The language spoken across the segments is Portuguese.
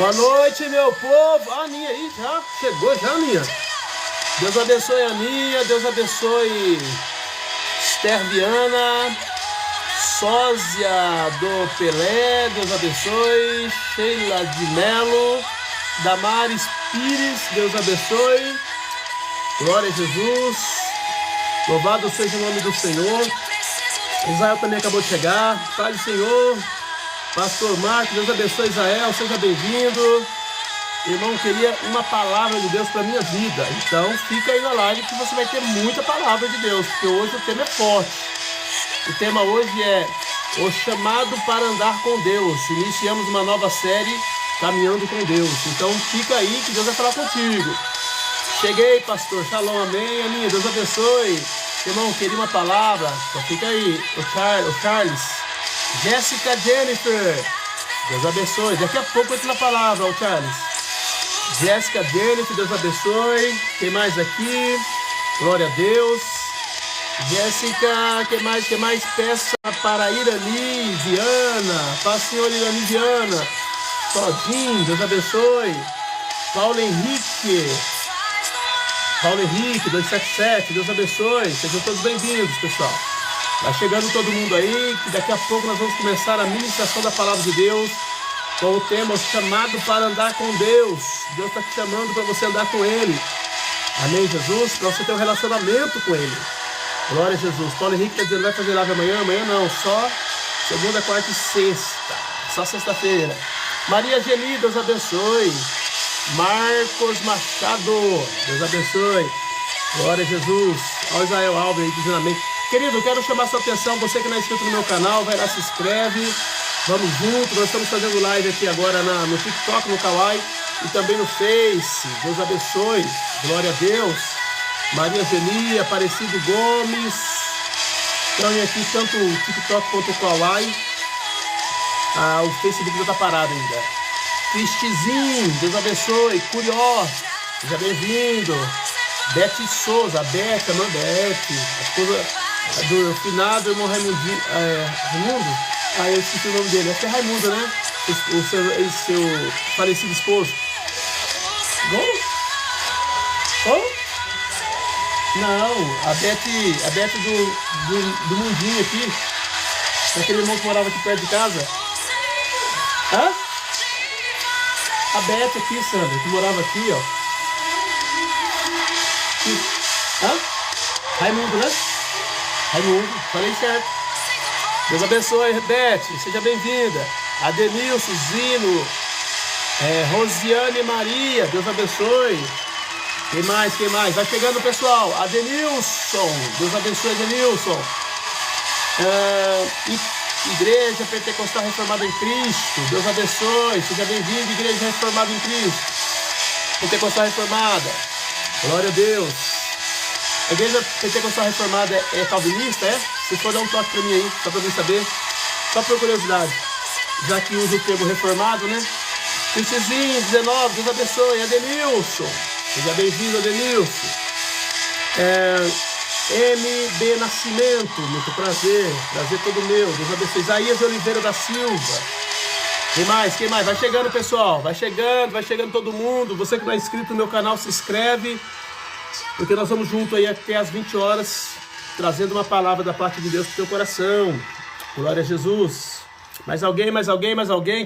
Boa noite, meu povo. A Aninha aí já chegou, já, Aninha. Deus abençoe a Aninha, Deus abençoe Esther Viana, Sósia do Pelé, Deus abençoe, Sheila de Melo, Damares Pires, Deus abençoe, glória a Jesus, louvado seja o nome do Senhor. Israel também acabou de chegar, Pai do Senhor, Pastor Marcos, Deus abençoe Israel, seja bem-vindo. Irmão, queria uma palavra de Deus para a minha vida, então fica aí na live que você vai ter muita palavra de Deus, porque hoje o tema é forte. O tema hoje é o chamado para andar com Deus. Iniciamos uma nova série, Caminhando com Deus. Então fica aí que Deus vai falar contigo. Cheguei, pastor. Shalom, amém. Aninha, Deus abençoe. Irmão, queria uma palavra. Então fica aí. O Charles. Jéssica Jennifer. Deus abençoe. Daqui a pouco eu tenho a palavra, o Charles. Jéssica Jennifer, Deus abençoe. Quem mais aqui? Glória a Deus. Jéssica, que mais? Peça para Irani Viana. Para a senhora Irani Viana. Todinho, Deus abençoe. Paulo Henrique, 277, Deus abençoe. Sejam todos bem-vindos, pessoal. Vai chegando todo mundo aí, que daqui a pouco nós vamos começar a ministração da palavra de Deus, com o tema chamado para andar com Deus. Deus está te chamando para você andar com Ele. Amém, Jesus? Para você ter um relacionamento com Ele. Glória a Jesus. Paulo Henrique está dizendo, vai fazer live amanhã? Amanhã não, só segunda, quarta e sexta. Só sexta-feira. Maria Geni, Deus abençoe. Marcos Machado, Deus abençoe. Glória a Jesus. Olha Israel Alves aí dizendo amém. Querido, eu quero chamar sua atenção. Você que não é inscrito no meu canal, vai lá, se inscreve. Vamos juntos. Nós estamos fazendo live aqui agora no TikTok, no Kawaii e também no Face. Deus abençoe. Glória a Deus. Maria Geni, Aparecido Gomes. Então aqui tanto o TikTok quanto o Kawaii. O Facebook está parado ainda. Cristizinho, Deus abençoe. Curió, seja bem-vindo. Bete Souza, a Bete, a Bete, a esposa do finado irmão Raimundinho. Raimundo? Eu esqueci o nome dele. Acho que é Raimundo, né? O seu falecido esposo. Como? Não, a Bete do Mundinho aqui. Aquele irmão que morava aqui perto de casa. Hã? A Bete aqui, Sandra, que morava aqui, ó. Hã? Raimundo, né? Raimundo, falei certo. Deus abençoe, Bete, seja bem-vinda. Adenilson, Zino, Rosiane Maria, Deus abençoe. Quem mais? Vai chegando, pessoal. Adenilson, Deus abençoe, Adenilson. Igreja Pentecostal Reformada em Cristo, Deus abençoe, seja bem-vindo, Igreja Reformada em Cristo, Pentecostal Reformada, glória a Deus. A Igreja Pentecostal Reformada é calvinista, é? Se for, dar um toque para mim aí, só para mim saber, só por curiosidade, já que usa o termo reformado, né? Cristizinho, 19, Deus abençoe, Adenilson, seja bem-vindo, Adenilson. MB Nascimento, muito prazer todo meu, Deus abençoe. Isaías Oliveira da Silva. Quem mais? Vai chegando, pessoal, vai chegando todo mundo. Você que não é inscrito no meu canal, se inscreve, porque nós vamos junto aí até as 20 horas, trazendo uma palavra da parte de Deus pro teu coração. Glória a Jesus. Mais alguém?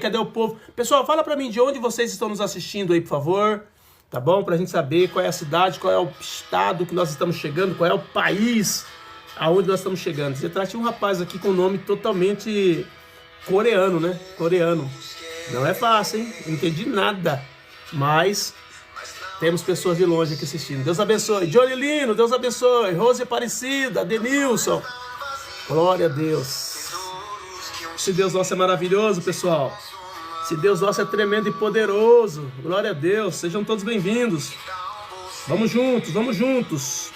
Cadê o povo? Pessoal, fala pra mim de onde vocês estão nos assistindo aí, por favor. Tá bom? Pra gente saber qual é a cidade, qual é o estado que nós estamos chegando, qual é o país aonde nós estamos chegando. Você tinha um rapaz aqui com nome totalmente coreano, né? Coreano. Não é fácil, hein? Não entendi nada. Mas temos pessoas de longe aqui assistindo. Deus abençoe. Johnny Lino, Deus abençoe. Rose Aparecida, Denilson. Glória a Deus. Esse Deus nosso é maravilhoso, pessoal. Esse Deus nosso é tremendo e poderoso. Glória a Deus. Sejam todos bem-vindos. Vamos juntos.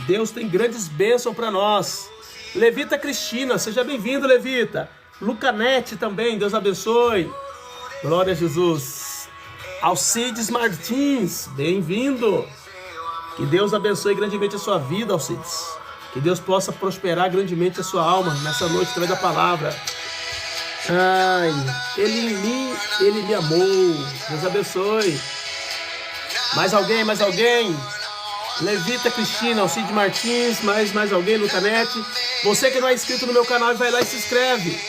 Deus tem grandes bênçãos para nós. Levita Cristina, seja bem-vindo, Levita. Lucanete também, Deus abençoe. Glória a Jesus. Alcides Martins, bem-vindo. Que Deus abençoe grandemente a sua vida, Alcides. Que Deus possa prosperar grandemente a sua alma nessa noite através da palavra. Ai, ele me amou. Deus abençoe. Mais alguém, mais alguém? Levita Cristina, Alcide Martins, mais alguém no Canete. Você que não é inscrito no meu canal, vai lá e se inscreve.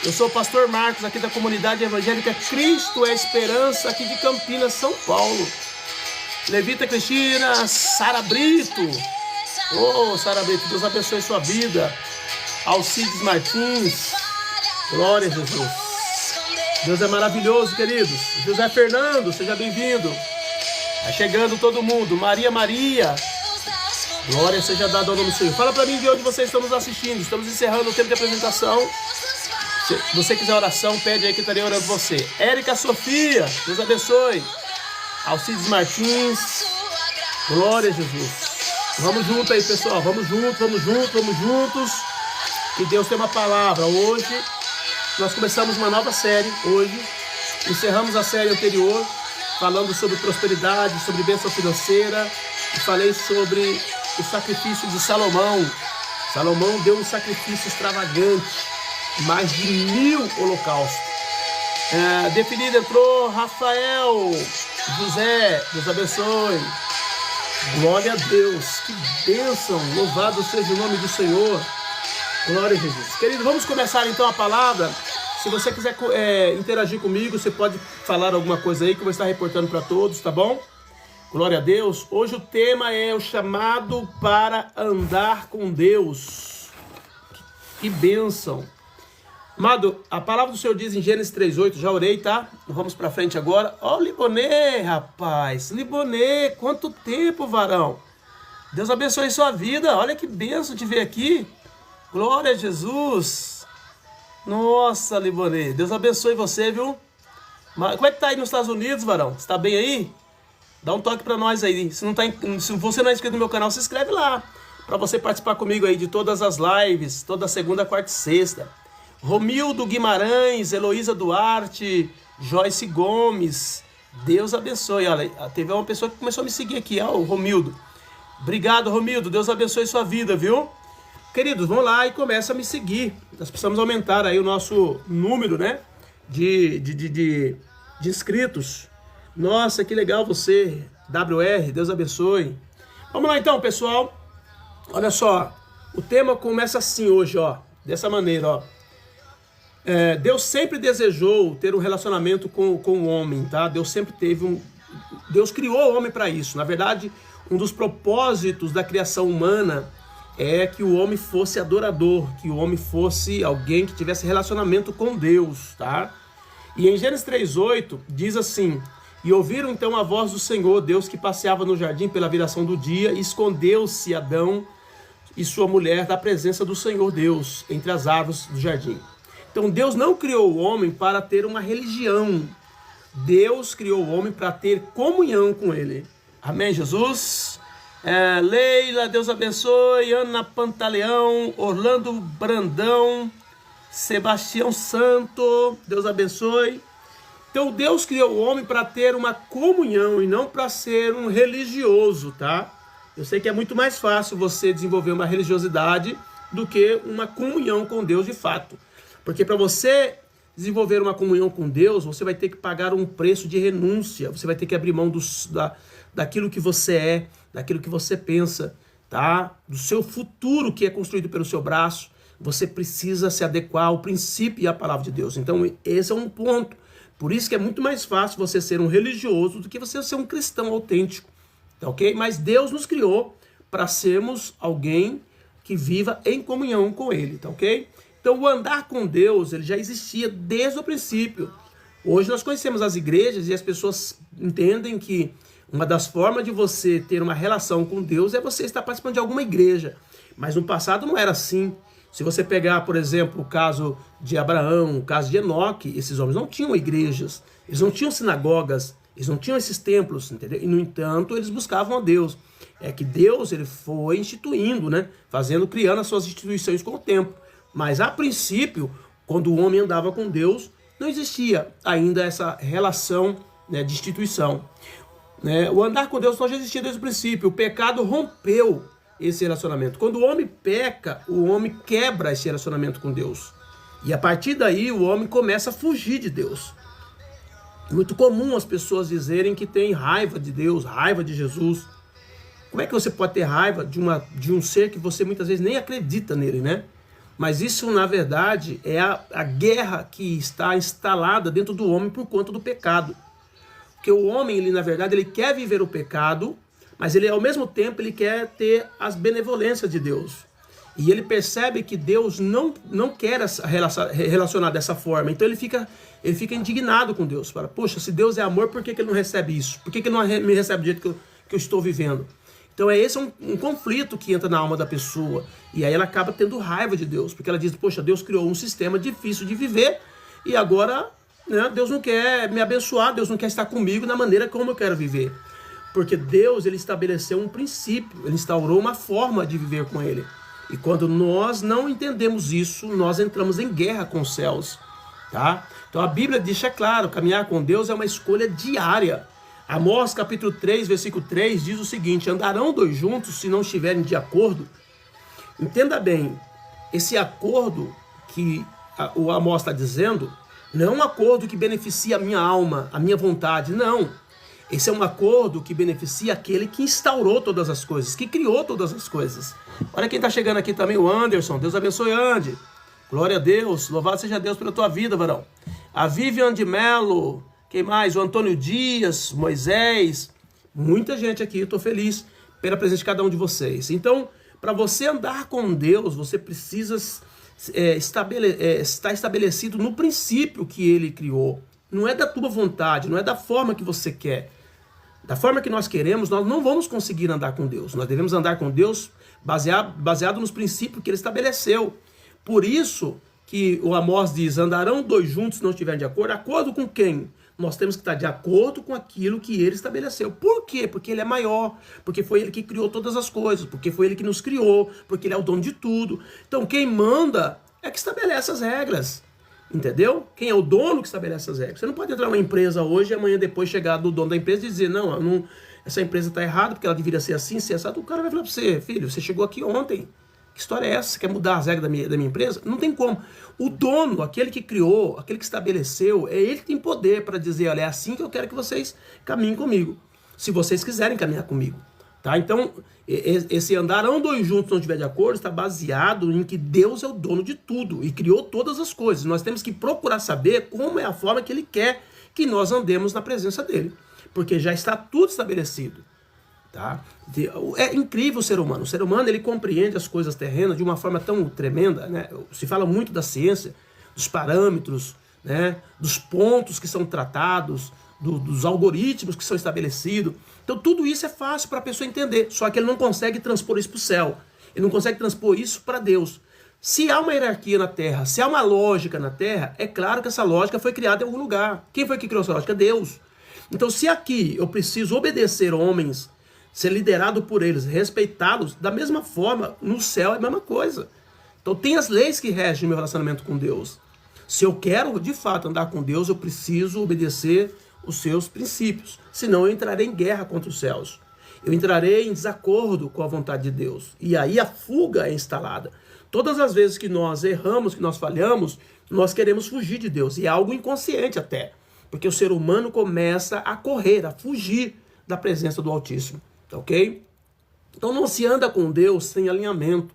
Eu sou o pastor Marcos, aqui da comunidade evangélica Cristo é Esperança, aqui de Campinas, São Paulo. Levita Cristina, Sara Brito. Oh, Sara Brito, Deus abençoe sua vida. Alcides Martins. Glória a Jesus. Deus é maravilhoso, queridos. José Fernando, seja bem-vindo. Tá chegando todo mundo. Maria. Glória seja dada ao nome do Senhor. Fala para mim de onde vocês estão nos assistindo. Estamos encerrando o tempo de apresentação. Se você quiser oração, pede aí que eu estarei orando por você. Érica Sofia, Deus abençoe. Alcides Martins. Glória a Jesus. Vamos juntos aí, pessoal. Vamos juntos. Que Deus tem uma palavra. Hoje, nós começamos uma nova série. Hoje, encerramos a série anterior, falando sobre prosperidade, sobre bênção financeira. E falei sobre o sacrifício de Salomão. Salomão deu um sacrifício extravagante. Mais de 1000 holocaustos. Definido entrou Rafael. José, Deus abençoe. Glória a Deus. Que bênção. Louvado seja o nome do Senhor. Glória a Jesus. Querido, vamos começar então a palavra. Se você quiser interagir comigo, você pode falar alguma coisa aí que eu vou estar reportando para todos, tá bom? Glória a Deus. Hoje o tema é o chamado para andar com Deus. Que bênção. Amado, a palavra do Senhor diz em Gênesis 3:8, já orei, tá? Vamos pra frente agora. Ó, Libonê, rapaz. Libonê, quanto tempo, varão. Deus abençoe sua vida. Olha que bênção te ver aqui. Glória a Jesus. Nossa, Libonê. Deus abençoe você, viu? Como é que tá aí nos Estados Unidos, varão? Você tá bem aí? Dá um toque pra nós aí. Se você não é inscrito no meu canal, se inscreve lá. Pra você participar comigo aí de todas as lives. Toda segunda, quarta e sexta. Romildo Guimarães, Heloísa Duarte, Joyce Gomes. Deus abençoe. Olha, teve uma pessoa que começou a me seguir aqui, ó, o Romildo. Obrigado, Romildo. Deus abençoe sua vida, viu? Queridos, vamos lá e começa a me seguir. Nós precisamos aumentar aí o nosso número, né? De inscritos. Nossa, que legal você. WR, Deus abençoe. Vamos lá então, pessoal. Olha só. O tema começa assim hoje, ó. Dessa maneira, ó. Deus sempre desejou ter um relacionamento com o homem, tá? Deus sempre teve Deus criou o homem para isso. Na verdade, um dos propósitos da criação humana é que o homem fosse adorador, que o homem fosse alguém que tivesse relacionamento com Deus, tá? E em Gênesis 3:8 diz assim: e ouviram então a voz do Senhor, Deus que passeava no jardim pela viração do dia, e escondeu-se Adão e sua mulher da presença do Senhor Deus entre as árvores do jardim. Então Deus não criou o homem para ter uma religião. Deus criou o homem para ter comunhão com ele. Amém, Jesus? Leila, Deus abençoe. Ana Pantaleão, Orlando Brandão, Sebastião Santo, Deus abençoe. Então Deus criou o homem para ter uma comunhão e não para ser um religioso, tá? Eu sei que é muito mais fácil você desenvolver uma religiosidade do que uma comunhão com Deus de fato. Porque para você desenvolver uma comunhão com Deus, você vai ter que pagar um preço de renúncia. Você vai ter que abrir mão daquilo que você é, daquilo que você pensa, tá? Do seu futuro que é construído pelo seu braço. Você precisa se adequar ao princípio e à palavra de Deus. Então esse é um ponto. Por isso que é muito mais fácil você ser um religioso do que você ser um cristão autêntico. Tá ok? Mas Deus nos criou para sermos alguém que viva em comunhão com Ele. Tá ok? Então, o andar com Deus, ele já existia desde o princípio. Hoje nós conhecemos as igrejas e as pessoas entendem que uma das formas de você ter uma relação com Deus é você estar participando de alguma igreja. Mas no passado não era assim. Se você pegar, por exemplo, o caso de Abraão, o caso de Enoque, esses homens não tinham igrejas, eles não tinham sinagogas, eles não tinham esses templos, entendeu? E, no entanto, eles buscavam a Deus. É que Deus ele foi instituindo, né? Criando as suas instituições com o tempo. Mas, a princípio, quando o homem andava com Deus, não existia ainda essa relação, né, de instituição. O andar com Deus só já existia desde o princípio. O pecado rompeu esse relacionamento. Quando o homem peca, o homem quebra esse relacionamento com Deus. E a partir daí o homem começa a fugir de Deus. É muito comum as pessoas dizerem que tem raiva de Deus, raiva de Jesus. Como é que você pode ter raiva de um ser que você muitas vezes nem acredita nele, né? Mas isso, na verdade, é a guerra que está instalada dentro do homem por conta do pecado. Porque o homem, ele, na verdade, ele quer viver o pecado, mas ele, ao mesmo tempo, ele quer ter as benevolências de Deus. E ele percebe que Deus não quer relacionar dessa forma. Então ele fica indignado com Deus. Fala, poxa, se Deus é amor, por que ele não recebe isso? Por que ele não me recebe do jeito que eu estou vivendo? Então esse é um conflito que entra na alma da pessoa. E aí ela acaba tendo raiva de Deus. Porque ela diz, poxa, Deus criou um sistema difícil de viver. E agora, né, Deus não quer me abençoar. Deus não quer estar comigo na maneira como eu quero viver. Porque Deus, ele estabeleceu um princípio. Ele instaurou uma forma de viver com ele. E quando nós não entendemos isso, nós entramos em guerra com os céus. Tá? Então a Bíblia deixa claro, caminhar com Deus é uma escolha diária. Amós capítulo 3, versículo 3 diz o seguinte: andarão dois juntos se não estiverem de acordo? Entenda bem, esse acordo que o Amós está dizendo, não é um acordo que beneficia a minha alma, a minha vontade, não. Esse é um acordo que beneficia aquele que instaurou todas as coisas, que criou todas as coisas. Olha quem está chegando aqui também, o Anderson. Deus abençoe, Andy. Glória a Deus, louvado seja Deus pela tua vida, varão. A Vivian de Melo, quem mais? O Antônio Dias, Moisés, muita gente aqui, eu estou feliz pela presença de cada um de vocês. Então, para você andar com Deus, você precisa estar estabelecido no princípio que Ele criou. Não é da tua vontade, não é da forma que você quer. Da forma que nós queremos, nós não vamos conseguir andar com Deus. Nós devemos andar com Deus baseado nos princípios que Ele estabeleceu. Por isso que o Amós diz, andarão dois juntos se não estiverem de acordo. Acordo com quem? Nós temos que estar de acordo com aquilo que Ele estabeleceu. Por quê? Porque Ele é maior, porque foi Ele que criou todas as coisas, porque foi Ele que nos criou, porque Ele é o dono de tudo. Então quem manda é que estabelece as regras. Entendeu? Quem é o dono que estabelece as regras? Você não pode entrar numa empresa hoje e amanhã depois chegar do dono da empresa e dizer, não, essa empresa está errada porque ela deveria ser assim, ser assado. O cara vai falar para você, filho, você chegou aqui ontem. Que história é essa? Você quer mudar as regras da minha empresa? Não tem como. O dono, aquele que criou, aquele que estabeleceu, é ele que tem poder para dizer, olha, é assim que eu quero que vocês caminhem comigo. Se vocês quiserem caminhar comigo. Tá? Então, esse andarão dois juntos não estiver de acordo está baseado em que Deus é o dono de tudo e criou todas as coisas. Nós temos que procurar saber como é a forma que Ele quer que nós andemos na presença dEle. Porque já está tudo estabelecido. Tá? É incrível o ser humano. O ser humano, ele compreende as coisas terrenas de uma forma tão tremenda, né? Se fala muito da ciência, dos parâmetros, né? Dos pontos que são tratados, dos algoritmos que são estabelecidos. Então tudo isso é fácil para a pessoa entender, só que ele não consegue transpor isso para o céu. Ele não consegue transpor isso para Deus. Se há uma hierarquia na Terra, se há uma lógica na Terra, é claro que essa lógica foi criada em algum lugar. Quem foi que criou essa lógica? Deus. Então se aqui eu preciso obedecer homens, ser liderado por eles, respeitá-los, da mesma forma, no céu é a mesma coisa. Então tem as leis que regem o meu relacionamento com Deus. Se eu quero, de fato, andar com Deus, eu preciso obedecer os seus princípios. Senão eu entrarei em guerra contra os céus. Eu entrarei em desacordo com a vontade de Deus. E aí a fuga é instalada. Todas as vezes que nós erramos, que nós falhamos, nós queremos fugir de Deus. E é algo inconsciente até. Porque o ser humano começa a correr, a fugir da presença do Altíssimo. Ok? Então não se anda com Deus sem alinhamento.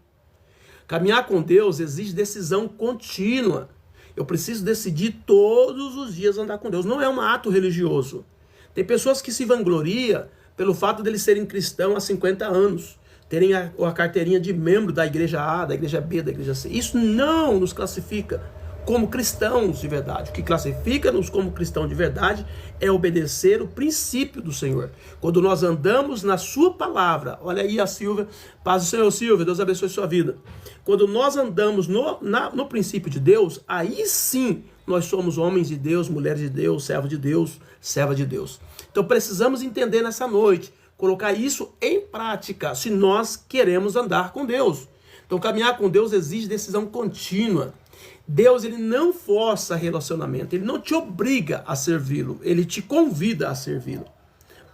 Caminhar com Deus exige decisão contínua. Eu preciso decidir todos os dias andar com Deus. Não é um ato religioso. Tem pessoas que se vangloriam pelo fato de eles serem cristãos há 50 anos. Terem a carteirinha de membro da igreja A, da igreja B, da igreja C. Isso não nos classifica como cristãos de verdade. O que classifica-nos como cristãos de verdade é obedecer o princípio do Senhor. Quando nós andamos na sua palavra, olha aí a Silvia, paz do Senhor, Silvia, Deus abençoe sua vida. Quando nós andamos no princípio de Deus, aí sim nós somos homens de Deus, mulheres de Deus, servos de Deus, serva de Deus. Então precisamos entender nessa noite, colocar isso em prática, se nós queremos andar com Deus. Então caminhar com Deus exige decisão contínua. Deus, ele não força relacionamento, ele não te obriga a servi-lo, ele te convida a servi-lo.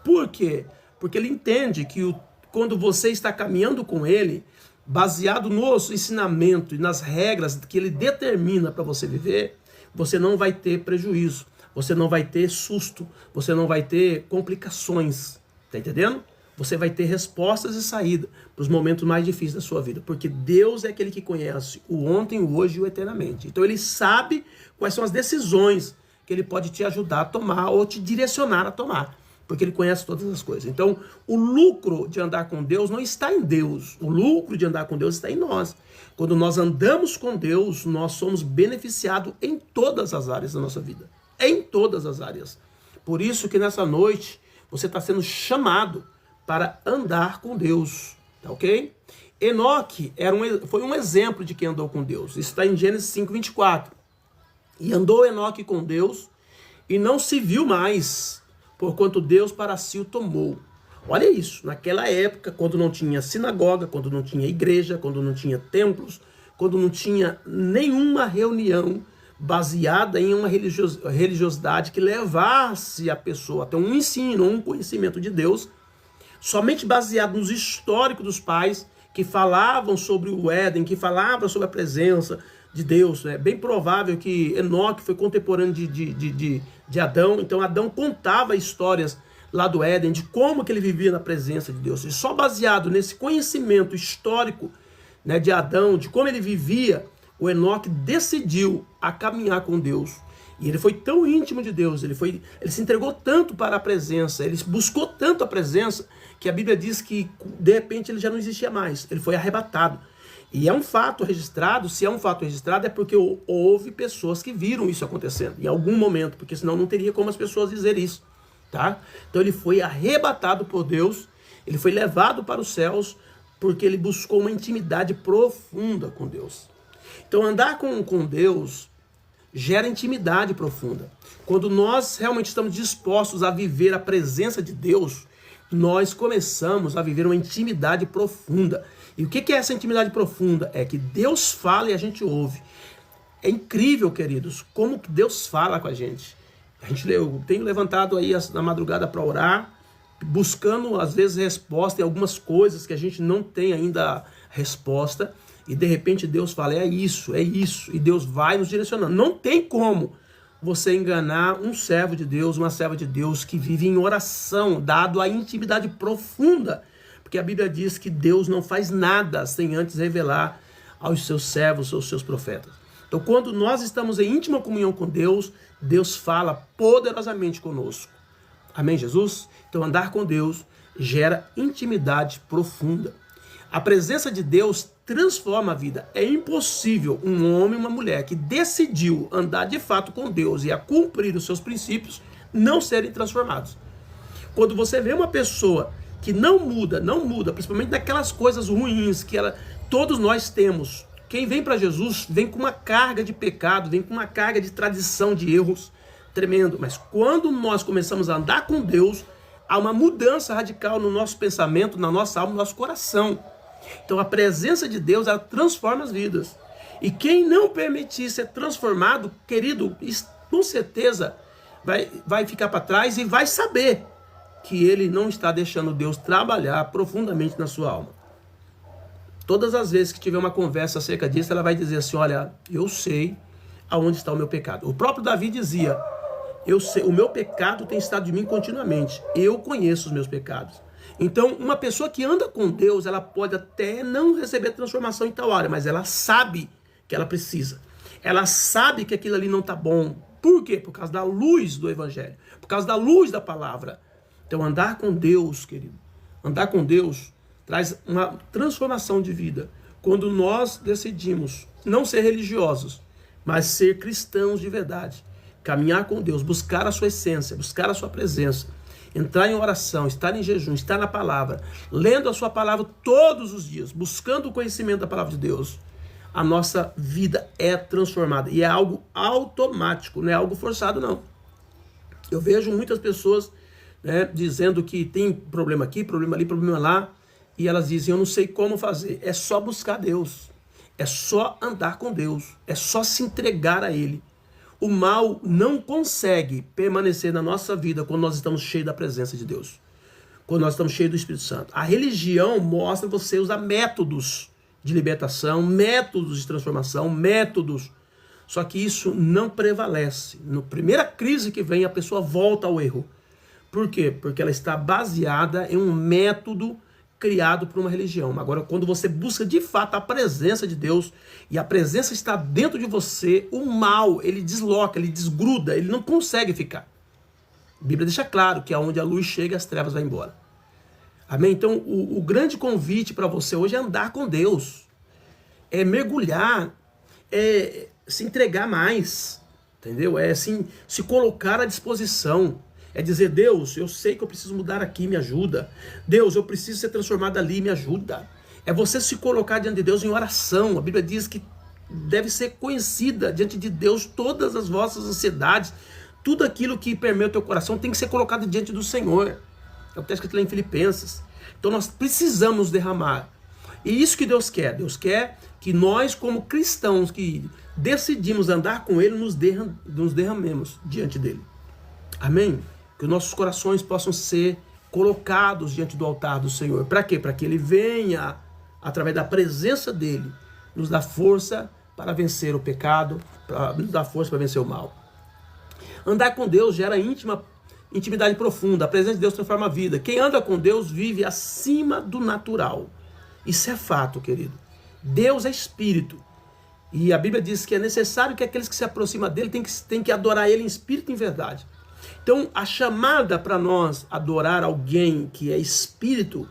Por quê? Porque ele entende que quando você está caminhando com ele, baseado no ensinamento e nas regras que ele determina para você viver, você não vai ter prejuízo, você não vai ter susto, você não vai ter complicações, tá entendendo? Você vai ter respostas e saída para os momentos mais difíceis da sua vida, porque Deus é aquele que conhece o ontem, o hoje e o eternamente. Então ele sabe quais são as decisões que ele pode te ajudar a tomar ou te direcionar a tomar, porque ele conhece todas as coisas. Então o lucro de andar com Deus não está em Deus, o lucro de andar com Deus está em nós. Quando nós andamos com Deus, nós somos beneficiados em todas as áreas da nossa vida, em todas as áreas. Por isso que nessa noite você está sendo chamado para andar com Deus, tá ok? Enoque foi um exemplo de quem andou com Deus. Isso está em Gênesis 5:24. E andou Enoque com Deus e não se viu mais, porquanto Deus para si o tomou. Olha isso, naquela época, quando não tinha sinagoga, quando não tinha igreja, quando não tinha templos, quando não tinha nenhuma reunião baseada em uma religiosidade que levasse a pessoa a ter um ensino, um conhecimento de Deus, somente baseado nos históricos dos pais que falavam sobre o Éden, que falavam sobre a presença de Deus. É bem provável que Enoque foi contemporâneo de Adão, então Adão contava histórias lá do Éden, de como que ele vivia na presença de Deus. E só baseado nesse conhecimento histórico, né, de Adão, de como ele vivia, o Enoque decidiu a caminhar com Deus. E ele foi tão íntimo de Deus, ele se entregou tanto para a presença, ele buscou tanto a presença, que a Bíblia diz que de repente ele já não existia mais, ele foi arrebatado. E é um fato registrado, se é um fato registrado é porque houve pessoas que viram isso acontecendo, em algum momento, porque senão não teria como as pessoas dizerem isso, tá? Então ele foi arrebatado por Deus, ele foi levado para os céus, porque ele buscou uma intimidade profunda com Deus. Então andar com Deus gera intimidade profunda. Quando nós realmente estamos dispostos a viver a presença de Deus, nós começamos a viver uma intimidade profunda. E o que é essa intimidade profunda? É que Deus fala e a gente ouve. É incrível, queridos, como que Deus fala com a gente. Eu tenho levantado aí na madrugada para orar, buscando às vezes resposta em algumas coisas que a gente não tem ainda resposta. E de repente Deus fala, é isso. E Deus vai nos direcionando. Não tem como você enganar um servo de Deus, uma serva de Deus que vive em oração, dado a intimidade profunda. Porque a Bíblia diz que Deus não faz nada sem antes revelar aos seus servos, aos seus profetas. Então quando nós estamos em íntima comunhão com Deus, Deus fala poderosamente conosco. Amém, Jesus? Então andar com Deus gera intimidade profunda. A presença de Deus transforma a vida. É impossível um homem e uma mulher que decidiu andar de fato com Deus e a cumprir os seus princípios não serem transformados. Quando você vê uma pessoa que não muda, principalmente daquelas coisas ruins que todos nós temos. Quem vem para Jesus vem com uma carga de pecado, vem com uma carga de tradição, de erros tremendo. Mas quando nós começamos a andar com Deus, há uma mudança radical no nosso pensamento, na nossa alma, no nosso coração. Então a presença de Deus, ela transforma as vidas. E quem não permitir ser transformado, querido, com certeza vai ficar para trás e vai saber que ele não está deixando Deus trabalhar profundamente na sua alma. Todas as vezes que tiver uma conversa acerca disso, ela vai dizer assim, olha, eu sei aonde está o meu pecado. O próprio Davi dizia, eu sei, o meu pecado tem estado de mim continuamente. Eu conheço os meus pecados. Então, uma pessoa que anda com Deus, ela pode até não receber transformação em tal área, mas ela sabe que ela precisa. Ela sabe que aquilo ali não está bom. Por quê? Por causa da luz do Evangelho. Por causa da luz da palavra. Então, andar com Deus, querido, andar com Deus traz uma transformação de vida. Quando nós decidimos não ser religiosos, mas ser cristãos de verdade, caminhar com Deus, buscar a sua essência, buscar a sua presença, entrar em oração, estar em jejum, estar na palavra, lendo a sua palavra todos os dias, buscando o conhecimento da palavra de Deus, a nossa vida é transformada. E é algo automático, não é algo forçado, não. Eu vejo muitas pessoas, né, dizendo que tem problema aqui, problema ali, problema lá, e elas dizem, eu não sei como fazer. É só buscar Deus, é só andar com Deus, é só se entregar a Ele. O mal não consegue permanecer na nossa vida quando nós estamos cheios da presença de Deus, quando nós estamos cheios do Espírito Santo. A religião mostra você usar métodos de libertação, métodos de transformação, métodos. Só que isso não prevalece. Na primeira crise que vem, a pessoa volta ao erro. Por quê? Porque ela está baseada em um método criado por uma religião. Agora, quando você busca de fato a presença de Deus, e a presença está dentro de você, o mal, ele desloca, ele desgruda, ele não consegue ficar. A Bíblia deixa claro que aonde a luz chega, as trevas vão embora. Amém? Então, o grande convite para você hoje é andar com Deus. É mergulhar, é se entregar mais, entendeu? É assim, se colocar à disposição. É dizer, Deus, eu sei que eu preciso mudar aqui, me ajuda. Deus, eu preciso ser transformado ali, me ajuda. É você se colocar diante de Deus em oração. A Bíblia diz que deve ser conhecida diante de Deus todas as vossas ansiedades. Tudo aquilo que permeia o teu coração tem que ser colocado diante do Senhor. É o que está escrito lá em Filipenses. Então nós precisamos derramar. E isso que Deus quer. Deus quer que nós, como cristãos que decidimos andar com Ele, nos derramemos diante dEle. Amém? Que os nossos corações possam ser colocados diante do altar do Senhor. Para quê? Para que Ele venha, através da presença dEle, nos dar força para vencer o pecado, para nos dar força para vencer o mal. Andar com Deus gera intimidade profunda. A presença de Deus transforma a vida. Quem anda com Deus vive acima do natural. Isso é fato, querido. Deus é espírito. E a Bíblia diz que é necessário que aqueles que se aproximam dele têm que adorar ele em espírito e em verdade. Então, a chamada para nós adorar alguém que é espírito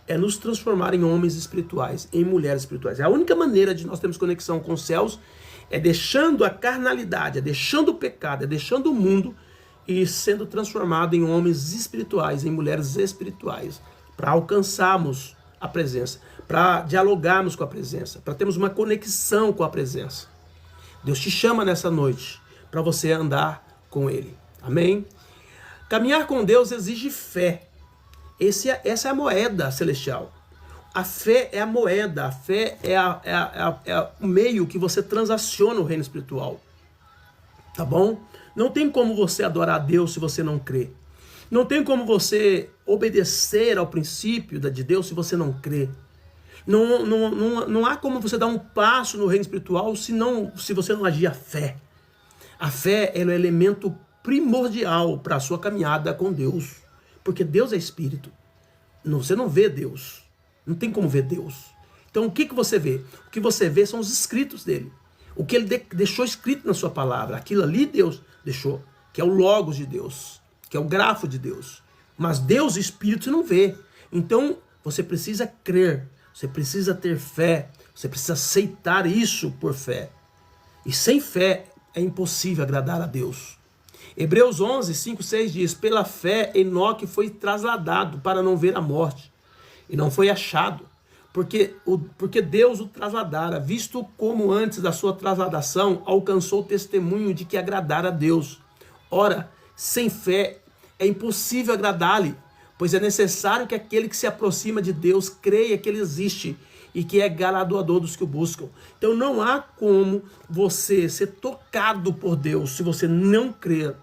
é nos transformar em homens espirituais, em mulheres espirituais. É a única maneira de nós termos conexão com os céus é deixando a carnalidade, é deixando o pecado, é deixando o mundo e sendo transformado em homens espirituais, em mulheres espirituais, para alcançarmos a presença, para dialogarmos com a presença, para termos uma conexão com a presença. Deus te chama nessa noite para você andar com Ele. Amém? Caminhar com Deus exige fé. Essa é a moeda celestial. A fé é a moeda, a fé é o meio que você transaciona o reino espiritual. Tá bom? Não tem como você adorar a Deus se você não crê. Não tem como você obedecer ao princípio de Deus se você não crê. Não há como você dar um passo no reino espiritual se você não agir a fé. A fé é o elemento primordial para a sua caminhada com Deus. Porque Deus é espírito. Você não vê Deus. Não tem como ver Deus. Então o que você vê? O que você vê são os escritos dele. O que ele deixou escrito na sua palavra. Aquilo ali Deus deixou. Que é o logos de Deus. Que é o grafo de Deus. Mas Deus, espírito, você não vê. Então você precisa crer. Você precisa ter fé. Você precisa aceitar isso por fé. E sem fé é impossível agradar a Deus. Hebreus 11, 5, 6 diz: pela fé Enoque foi trasladado para não ver a morte. E não foi achado, porque Deus o trasladara, visto como antes da sua trasladação alcançou o testemunho de que agradara a Deus. Ora, sem fé é impossível agradar-lhe, pois é necessário que aquele que se aproxima de Deus creia que ele existe e que é galardoador dos que o buscam. Então não há como você ser tocado por Deus se você não crer.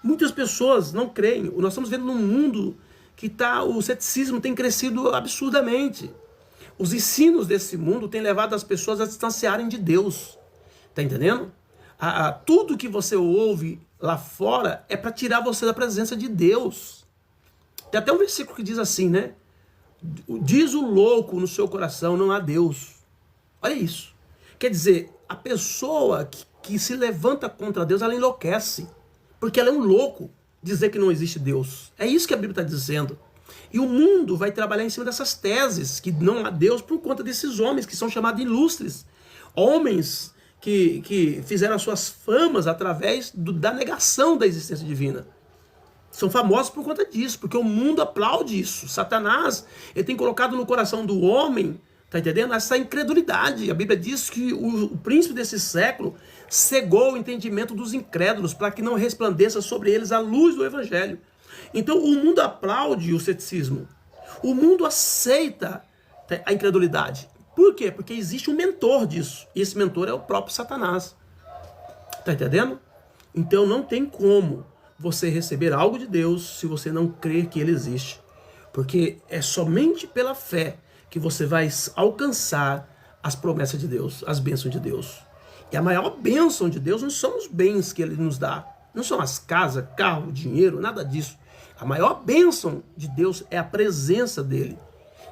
Muitas pessoas não creem. Nós estamos vendo num mundo que o ceticismo tem crescido absurdamente. Os ensinos desse mundo têm levado as pessoas a distanciarem de Deus. Está entendendo? Tudo que você ouve lá fora é para tirar você da presença de Deus. Tem até um versículo que diz assim, né? Diz o louco no seu coração, não há Deus. Olha isso. Quer dizer, a pessoa que se levanta contra Deus, ela enlouquece. Porque ela é um louco dizer que não existe Deus. É isso que a Bíblia está dizendo. E o mundo vai trabalhar em cima dessas teses, que não há Deus por conta desses homens que são chamados ilustres. Homens que fizeram as suas famas através da negação da existência divina. São famosos por conta disso, porque o mundo aplaude isso. Satanás, ele tem colocado no coração do homem, tá entendendo? Essa incredulidade. A Bíblia diz que o príncipe desse século cegou o entendimento dos incrédulos para que não resplandeça sobre eles a luz do evangelho. Então o mundo aplaude o ceticismo. O mundo aceita a incredulidade. Por quê? Porque existe um mentor disso. E esse mentor é o próprio Satanás. Tá entendendo? Então não tem como você receber algo de Deus se você não crer que ele existe. Porque é somente pela fé que você vai alcançar as promessas de Deus, as bênçãos de Deus. E a maior bênção de Deus não são os bens que Ele nos dá, não são as casas, carro, dinheiro, nada disso. A maior bênção de Deus é a presença dEle.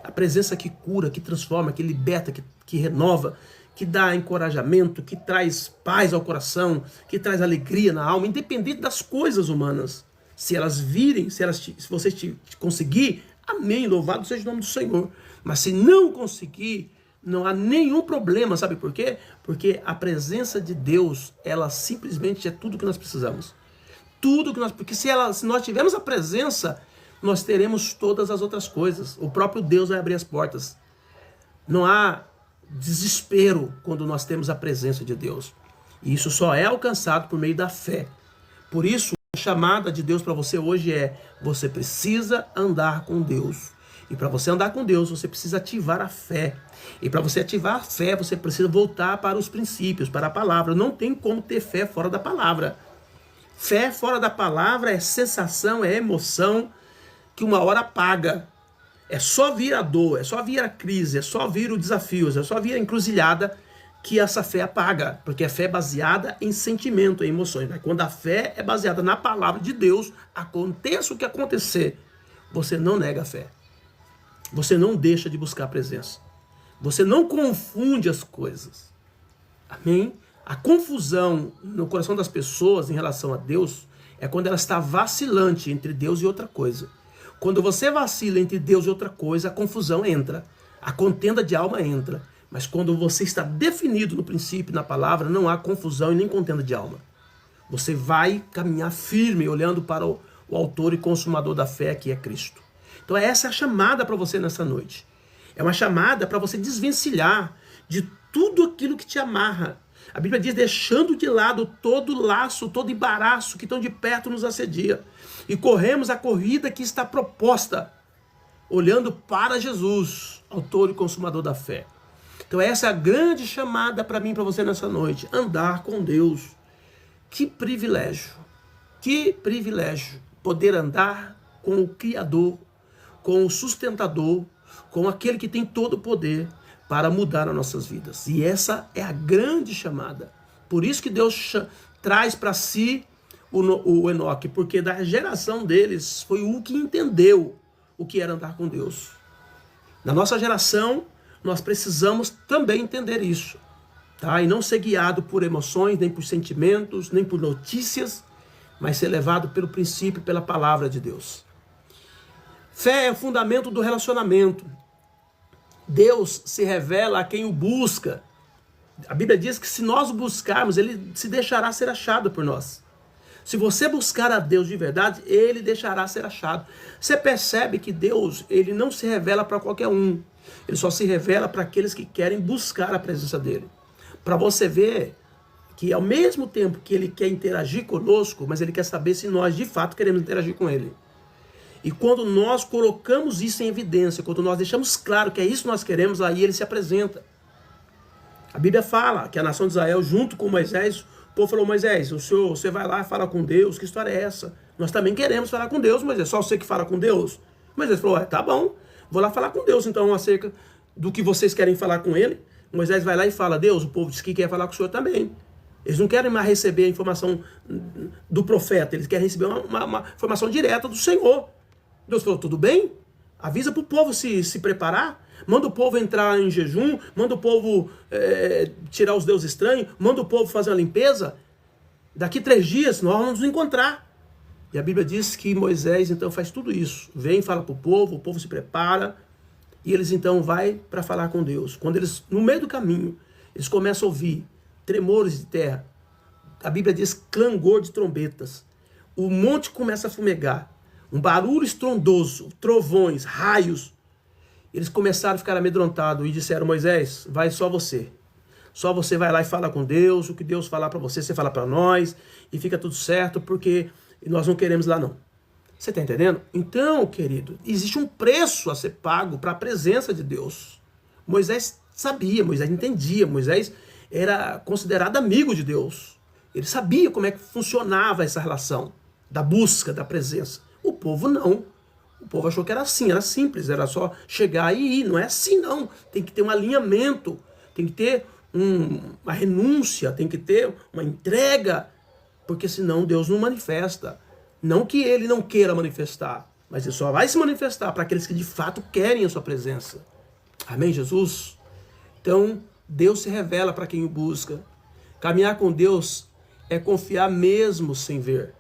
A presença que cura, que transforma, que liberta, que renova, que dá encorajamento, que traz paz ao coração, que traz alegria na alma, independente das coisas humanas. Se elas virem, se você conseguir, amém, louvado seja o nome do Senhor. Mas se não conseguir, não há nenhum problema, sabe por quê? Porque a presença de Deus, ela simplesmente é tudo que nós precisamos. Tudo que nós... Porque se nós tivermos a presença, nós teremos todas as outras coisas. O próprio Deus vai abrir as portas. Não há desespero quando nós temos a presença de Deus. E isso só é alcançado por meio da fé. Por isso, a chamada de Deus para você hoje é: você precisa andar com Deus. E para você andar com Deus, você precisa ativar a fé. E para você ativar a fé, você precisa voltar para os princípios, para a palavra. Não tem como ter fé fora da palavra. Fé fora da palavra é sensação, é emoção que uma hora apaga. É só vir a dor, é só vir a crise, é só vir os desafios, é só vir a encruzilhada que essa fé apaga. Porque a fé é baseada em sentimento, em emoções. Mas quando a fé é baseada na palavra de Deus, aconteça o que acontecer, você não nega a fé. Você não deixa de buscar a presença. Você não confunde as coisas. Amém? A confusão no coração das pessoas em relação a Deus é quando ela está vacilante entre Deus e outra coisa. Quando você vacila entre Deus e outra coisa, a confusão entra. A contenda de alma entra. Mas quando você está definido no princípio, na palavra, não há confusão e nem contenda de alma. Você vai caminhar firme, olhando para o autor e consumador da fé, que é Cristo. Então essa é a chamada para você nessa noite. É uma chamada para você desvencilhar de tudo aquilo que te amarra. A Bíblia diz: deixando de lado todo laço, todo embaraço que tão de perto nos assedia. E corremos a corrida que está proposta, olhando para Jesus, autor e consumador da fé. Então essa é a grande chamada para mim e para você nessa noite. Andar com Deus. Que privilégio poder andar com o Criador, com o sustentador, com aquele que tem todo o poder para mudar as nossas vidas. E essa é a grande chamada. Por isso que Deus traz para si o Enoque, porque da geração deles foi o que entendeu o que era andar com Deus. Na nossa geração, nós precisamos também entender isso, tá? E não ser guiado por emoções, nem por sentimentos, nem por notícias, mas ser levado pelo princípio, pela palavra de Deus. Fé é o fundamento do relacionamento. Deus se revela a quem o busca. A Bíblia diz que se nós o buscarmos, Ele se deixará ser achado por nós. Se você buscar a Deus de verdade, Ele deixará ser achado. Você percebe que Deus, Ele não se revela para qualquer um. Ele só se revela para aqueles que querem buscar a presença dEle. Para você ver que ao mesmo tempo que Ele quer interagir conosco, mas Ele quer saber se nós de fato queremos interagir com Ele. E quando nós colocamos isso em evidência, quando nós deixamos claro que é isso que nós queremos, aí Ele se apresenta. A Bíblia fala que a nação de Israel, junto com Moisés, o povo falou: Moisés, você vai lá e fala com Deus, que história é essa? Nós também queremos falar com Deus, mas é só você que fala com Deus? Moisés falou: tá bom, vou lá falar com Deus então acerca do que vocês querem falar com Ele. Moisés vai lá e fala: Deus, o povo diz que quer falar com o Senhor também. Eles não querem mais receber a informação do profeta, eles querem receber uma informação direta do Senhor. Deus falou: tudo bem, avisa para o povo se preparar, manda o povo entrar em jejum, manda o povo tirar os deuses estranhos, manda o povo fazer uma limpeza. Daqui 3 dias nós vamos nos encontrar. E a Bíblia diz que Moisés então faz tudo isso. Vem, fala para o povo se prepara, e eles então vão para falar com Deus. Quando eles, no meio do caminho, eles começam a ouvir tremores de terra. A Bíblia diz clangor de trombetas. O monte começa a fumegar. Um barulho estrondoso, trovões, raios. Eles começaram a ficar amedrontados e disseram: Moisés, vai só você. Só você vai lá e fala com Deus. O que Deus falar para você, você fala para nós. E fica tudo certo, porque nós não queremos lá não. Você está entendendo? Então, querido, existe um preço a ser pago para a presença de Deus. Moisés sabia, Moisés entendia. Moisés era considerado amigo de Deus. Ele sabia como é que funcionava essa relação da busca da presença. O povo não. O povo achou que era assim, era simples, era só chegar e ir. Não é assim, não. Tem que ter um alinhamento, tem que ter uma renúncia, tem que ter uma entrega, porque senão Deus não manifesta. Não que ele não queira manifestar, mas ele só vai se manifestar para aqueles que de fato querem a sua presença. Amém, Jesus? Então, Deus se revela para quem o busca. Caminhar com Deus é confiar mesmo sem ver.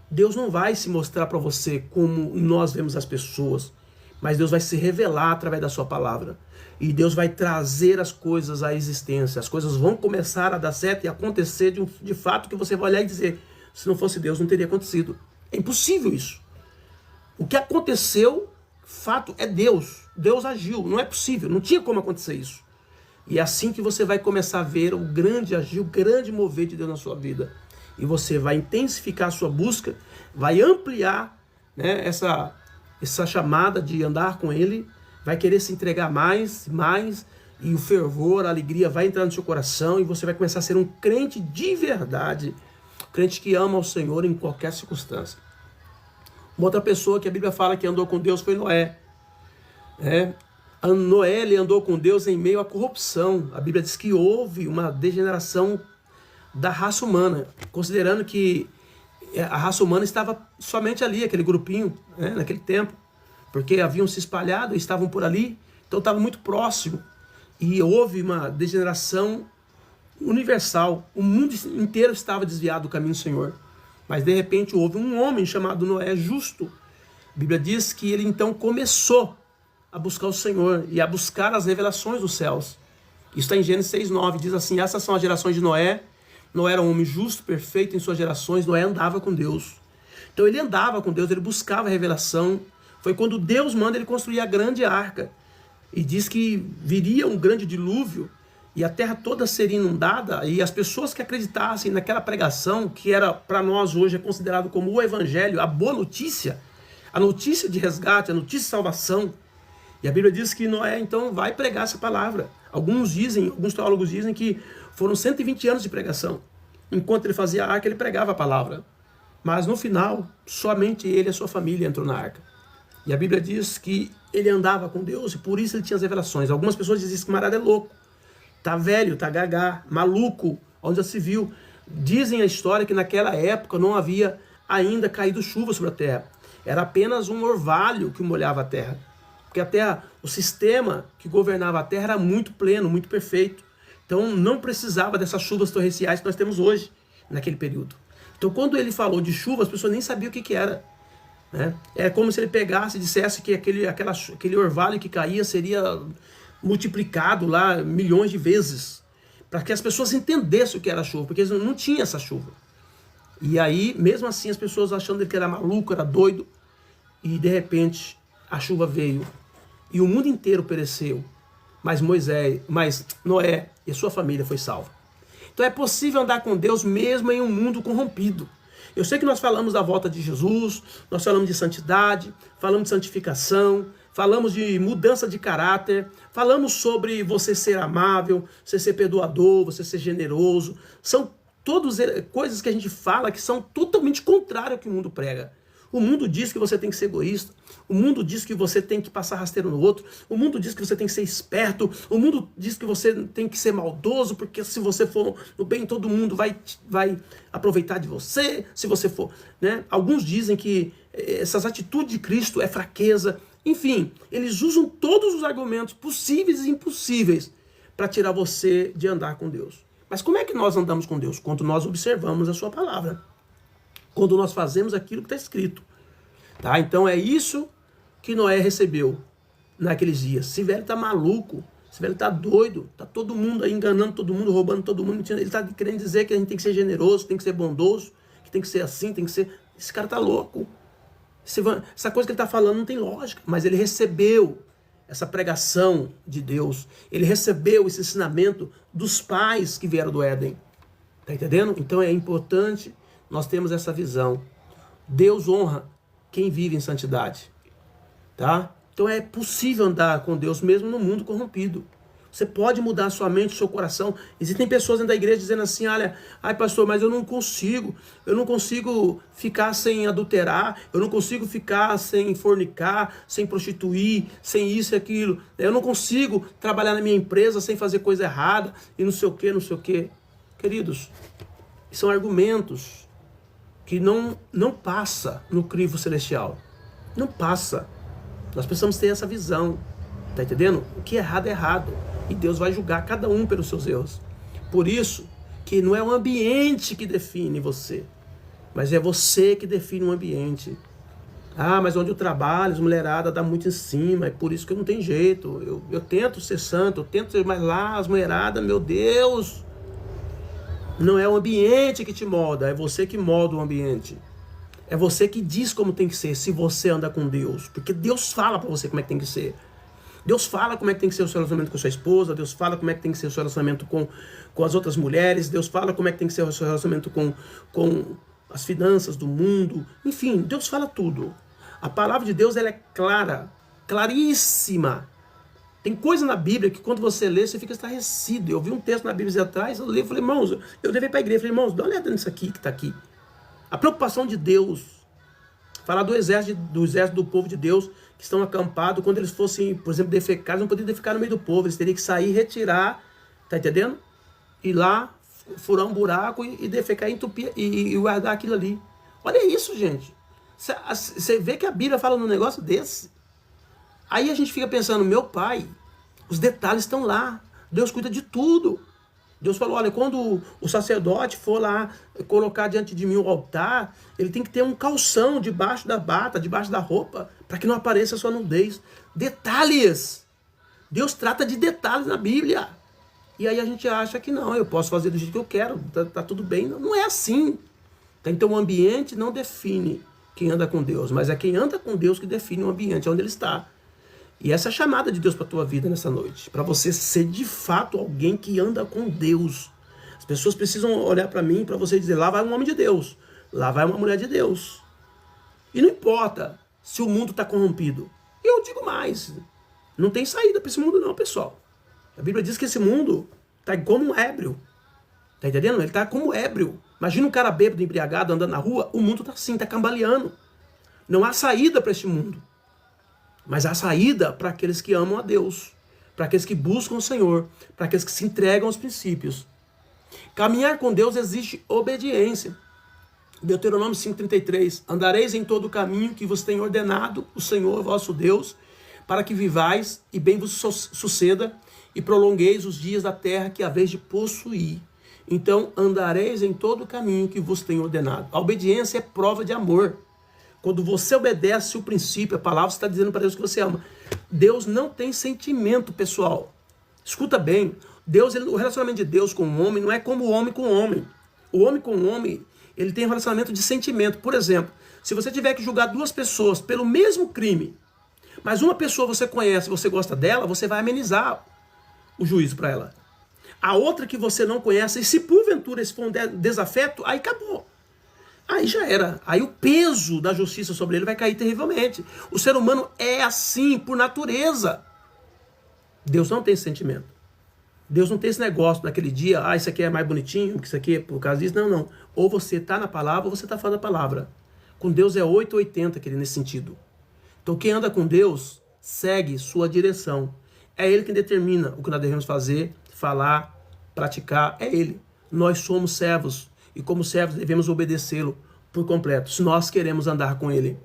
Deus não vai se mostrar para você como nós vemos as pessoas, mas Deus vai se revelar através da sua palavra. E Deus vai trazer as coisas à existência. As coisas vão começar a dar certo e acontecer de fato, que você vai olhar e dizer, se não fosse Deus não teria acontecido. É impossível isso. O que aconteceu, fato, é Deus. Deus agiu, não é possível, não tinha como acontecer isso. E é assim que você vai começar a ver o grande agir, o grande mover de Deus na sua vida. E você vai intensificar a sua busca, vai ampliar, né, essa chamada de andar com Ele, vai querer se entregar mais, e o fervor, a alegria vai entrar no seu coração e você vai começar a ser um crente de verdade, um crente que ama o Senhor em qualquer circunstância. Uma outra pessoa que a Bíblia fala que andou com Deus foi Noé. Noé, ele andou com Deus em meio à corrupção. A Bíblia diz que houve uma degeneração da raça humana, considerando que a raça humana estava somente ali, aquele grupinho, né, naquele tempo, porque haviam se espalhado e estavam por ali, então estava muito próximo. E houve uma degeneração universal, o mundo inteiro estava desviado do caminho do Senhor. Mas de repente houve um homem chamado Noé justo. A Bíblia diz que ele então começou a buscar o Senhor e a buscar as revelações dos céus. Isso está em Gênesis 6:9, diz assim, essas são as gerações de Noé. Noé era um homem justo, perfeito em suas gerações. Noé andava com Deus. Então ele andava com Deus, ele buscava a revelação. Foi quando Deus manda ele construir a grande arca. E diz que viria um grande dilúvio e a terra toda seria inundada. E as pessoas que acreditassem naquela pregação, que era para nós hoje é considerado como o evangelho, a boa notícia, a notícia de resgate, a notícia de salvação. E a Bíblia diz que Noé então vai pregar essa palavra. Alguns teólogos dizem que foram 120 anos de pregação. Enquanto ele fazia a arca, ele pregava a palavra. Mas no final, somente ele e a sua família entrou na arca. E a Bíblia diz que ele andava com Deus e por isso ele tinha as revelações. Algumas pessoas dizem que esse camarada é louco. Tá velho, tá gagá, maluco, onde já se viu. Dizem a história que naquela época não havia ainda caído chuva sobre a terra. Era apenas um orvalho que molhava a terra. Porque a terra, o sistema que governava a terra era muito pleno, muito perfeito. Então não precisava dessas chuvas torrenciais que nós temos hoje, naquele período. Então quando ele falou de chuva, as pessoas nem sabiam o que era. Né? É como se ele pegasse e dissesse que aquele orvalho que caía seria multiplicado lá milhões de vezes, para que as pessoas entendessem o que era chuva, porque não tinha essa chuva. E aí, mesmo assim, as pessoas achando que era maluco, era doido, e de repente a chuva veio e o mundo inteiro pereceu, mas Noé e a sua família foi salva. Então é possível andar com Deus mesmo em um mundo corrompido. Eu sei que nós falamos da volta de Jesus, nós falamos de santidade, falamos de santificação, falamos de mudança de caráter, falamos sobre você ser amável, você ser perdoador, você ser generoso. São todas coisas que a gente fala que são totalmente contrárias ao que o mundo prega. O mundo diz que você tem que ser egoísta. O mundo diz que você tem que passar rasteiro no outro. O mundo diz que você tem que ser esperto. O mundo diz que você tem que ser maldoso, porque se você for no bem, todo mundo vai aproveitar de você. Se você for, né? Alguns dizem que essas atitudes de Cristo é fraqueza. Enfim, eles usam todos os argumentos possíveis e impossíveis para tirar você de andar com Deus. Mas como é que nós andamos com Deus? Quando nós observamos a sua palavra. Quando nós fazemos aquilo que está escrito. Tá? Então é isso que Noé recebeu naqueles dias. Esse velho está maluco, esse velho está doido, está todo mundo aí enganando todo mundo, roubando todo mundo. Ele está querendo dizer que a gente tem que ser generoso, tem que ser bondoso, que tem que ser assim, tem que ser... Esse cara está louco. Essa coisa que ele está falando não tem lógica, mas ele recebeu essa pregação de Deus, ele recebeu esse ensinamento dos pais que vieram do Éden. Está entendendo? Então é importante nós temos essa visão. Deus honra quem vive em santidade. Tá? Então é possível andar com Deus mesmo no mundo corrompido. Você pode mudar a sua mente, o seu coração. Existem pessoas dentro da igreja dizendo assim, olha, ai pastor, mas eu não consigo ficar sem adulterar, eu não consigo ficar sem fornicar, sem prostituir, sem isso e aquilo. Eu não consigo trabalhar na minha empresa sem fazer coisa errada e não sei o que, não sei o que. Queridos, são argumentos que não passa no crivo celestial. Não passa. Nós precisamos ter essa visão. Tá entendendo? O que é errado é errado. E Deus vai julgar cada um pelos seus erros. Por isso que não é o ambiente que define você, mas é você que define o ambiente. Ah, mas onde eu trabalho, as mulheradas dá muito em cima, é por isso que eu não tenho jeito. Eu tento ser santo, eu tento ser, mas lá as mulheradas, meu Deus. Não é o ambiente que te molda, é você que molda o ambiente. É você que diz como tem que ser, se você anda com Deus. Porque Deus fala pra você como é que tem que ser. Deus fala como é que tem que ser o seu relacionamento com sua esposa, Deus fala como é que tem que ser o seu relacionamento com as outras mulheres, Deus fala como é que tem que ser o seu relacionamento com as finanças do mundo. Enfim, Deus fala tudo. A palavra de Deus, ela é clara, claríssima. Tem coisa na Bíblia que quando você lê, você fica estarrecido. Eu vi um texto na Bíblia atrás, eu li e falei, irmãos, eu devia ir para a igreja. Eu falei, irmãos, dá uma olhada nisso aqui que está aqui. A preocupação de Deus. Falar do exército do povo de Deus que estão acampados, quando eles fossem, por exemplo, defecar, eles não poderiam defecar no meio do povo, eles teriam que sair, retirar, tá entendendo? Ir lá, furar um buraco e defecar, entupir e guardar aquilo ali. Olha isso, gente. Você vê que a Bíblia fala num negócio desse. Aí a gente fica pensando, meu pai, os detalhes estão lá. Deus cuida de tudo. Deus falou, olha, quando o sacerdote for lá colocar diante de mim o altar, ele tem que ter um calção debaixo da bata, debaixo da roupa, para que não apareça a sua nudez. Detalhes! Deus trata de detalhes na Bíblia. E aí a gente acha que não, eu posso fazer do jeito que eu quero, tá tudo bem. Não é assim. Então o ambiente não define quem anda com Deus, mas é quem anda com Deus que define o ambiente onde ele está. E essa é a chamada de Deus para a tua vida nessa noite. Para você ser de fato alguém que anda com Deus. As pessoas precisam olhar para mim, para você dizer, lá vai um homem de Deus. Lá vai uma mulher de Deus. E não importa se o mundo está corrompido. E eu digo mais. Não tem saída para esse mundo não, pessoal. A Bíblia diz que esse mundo está como um ébrio. Está entendendo? Ele está como ébrio. Imagina um cara bêbado, embriagado, andando na rua. O mundo está assim, está cambaleando. Não há saída para este mundo. Mas há saída para aqueles que amam a Deus, para aqueles que buscam o Senhor, para aqueles que se entregam aos princípios. Caminhar com Deus exige obediência. Deuteronômio 5,33. Andareis em todo o caminho que vos tem ordenado o Senhor vosso Deus, para que vivais e bem vos suceda, e prolongueis os dias da terra que haveis de possuir. Então andareis em todo o caminho que vos tem ordenado. A obediência é prova de amor. Quando você obedece o princípio, a palavra está dizendo para Deus que você ama. Deus não tem sentimento, pessoal. Escuta bem. O relacionamento de Deus com o homem não é como o homem com o homem. O homem com o homem, ele tem um relacionamento de sentimento. Por exemplo, se você tiver que julgar duas pessoas pelo mesmo crime, mas uma pessoa você conhece, você gosta dela, você vai amenizar o juízo para ela. A outra que você não conhece, e se porventura esse for um desafeto, aí acabou. Aí já era. Aí o peso da justiça sobre ele vai cair terrivelmente. O ser humano é assim por natureza. Deus não tem esse sentimento. Deus não tem esse negócio naquele dia, isso aqui é mais bonitinho, que isso aqui é por causa disso. Não, não. Ou você está na palavra, ou você está fora da palavra. Com Deus é 880, querido, nesse sentido. Então quem anda com Deus, segue sua direção. É Ele quem determina o que nós devemos fazer, falar, praticar. É Ele. Nós somos servos. E como servos devemos obedecê-lo por completo, se nós queremos andar com ele.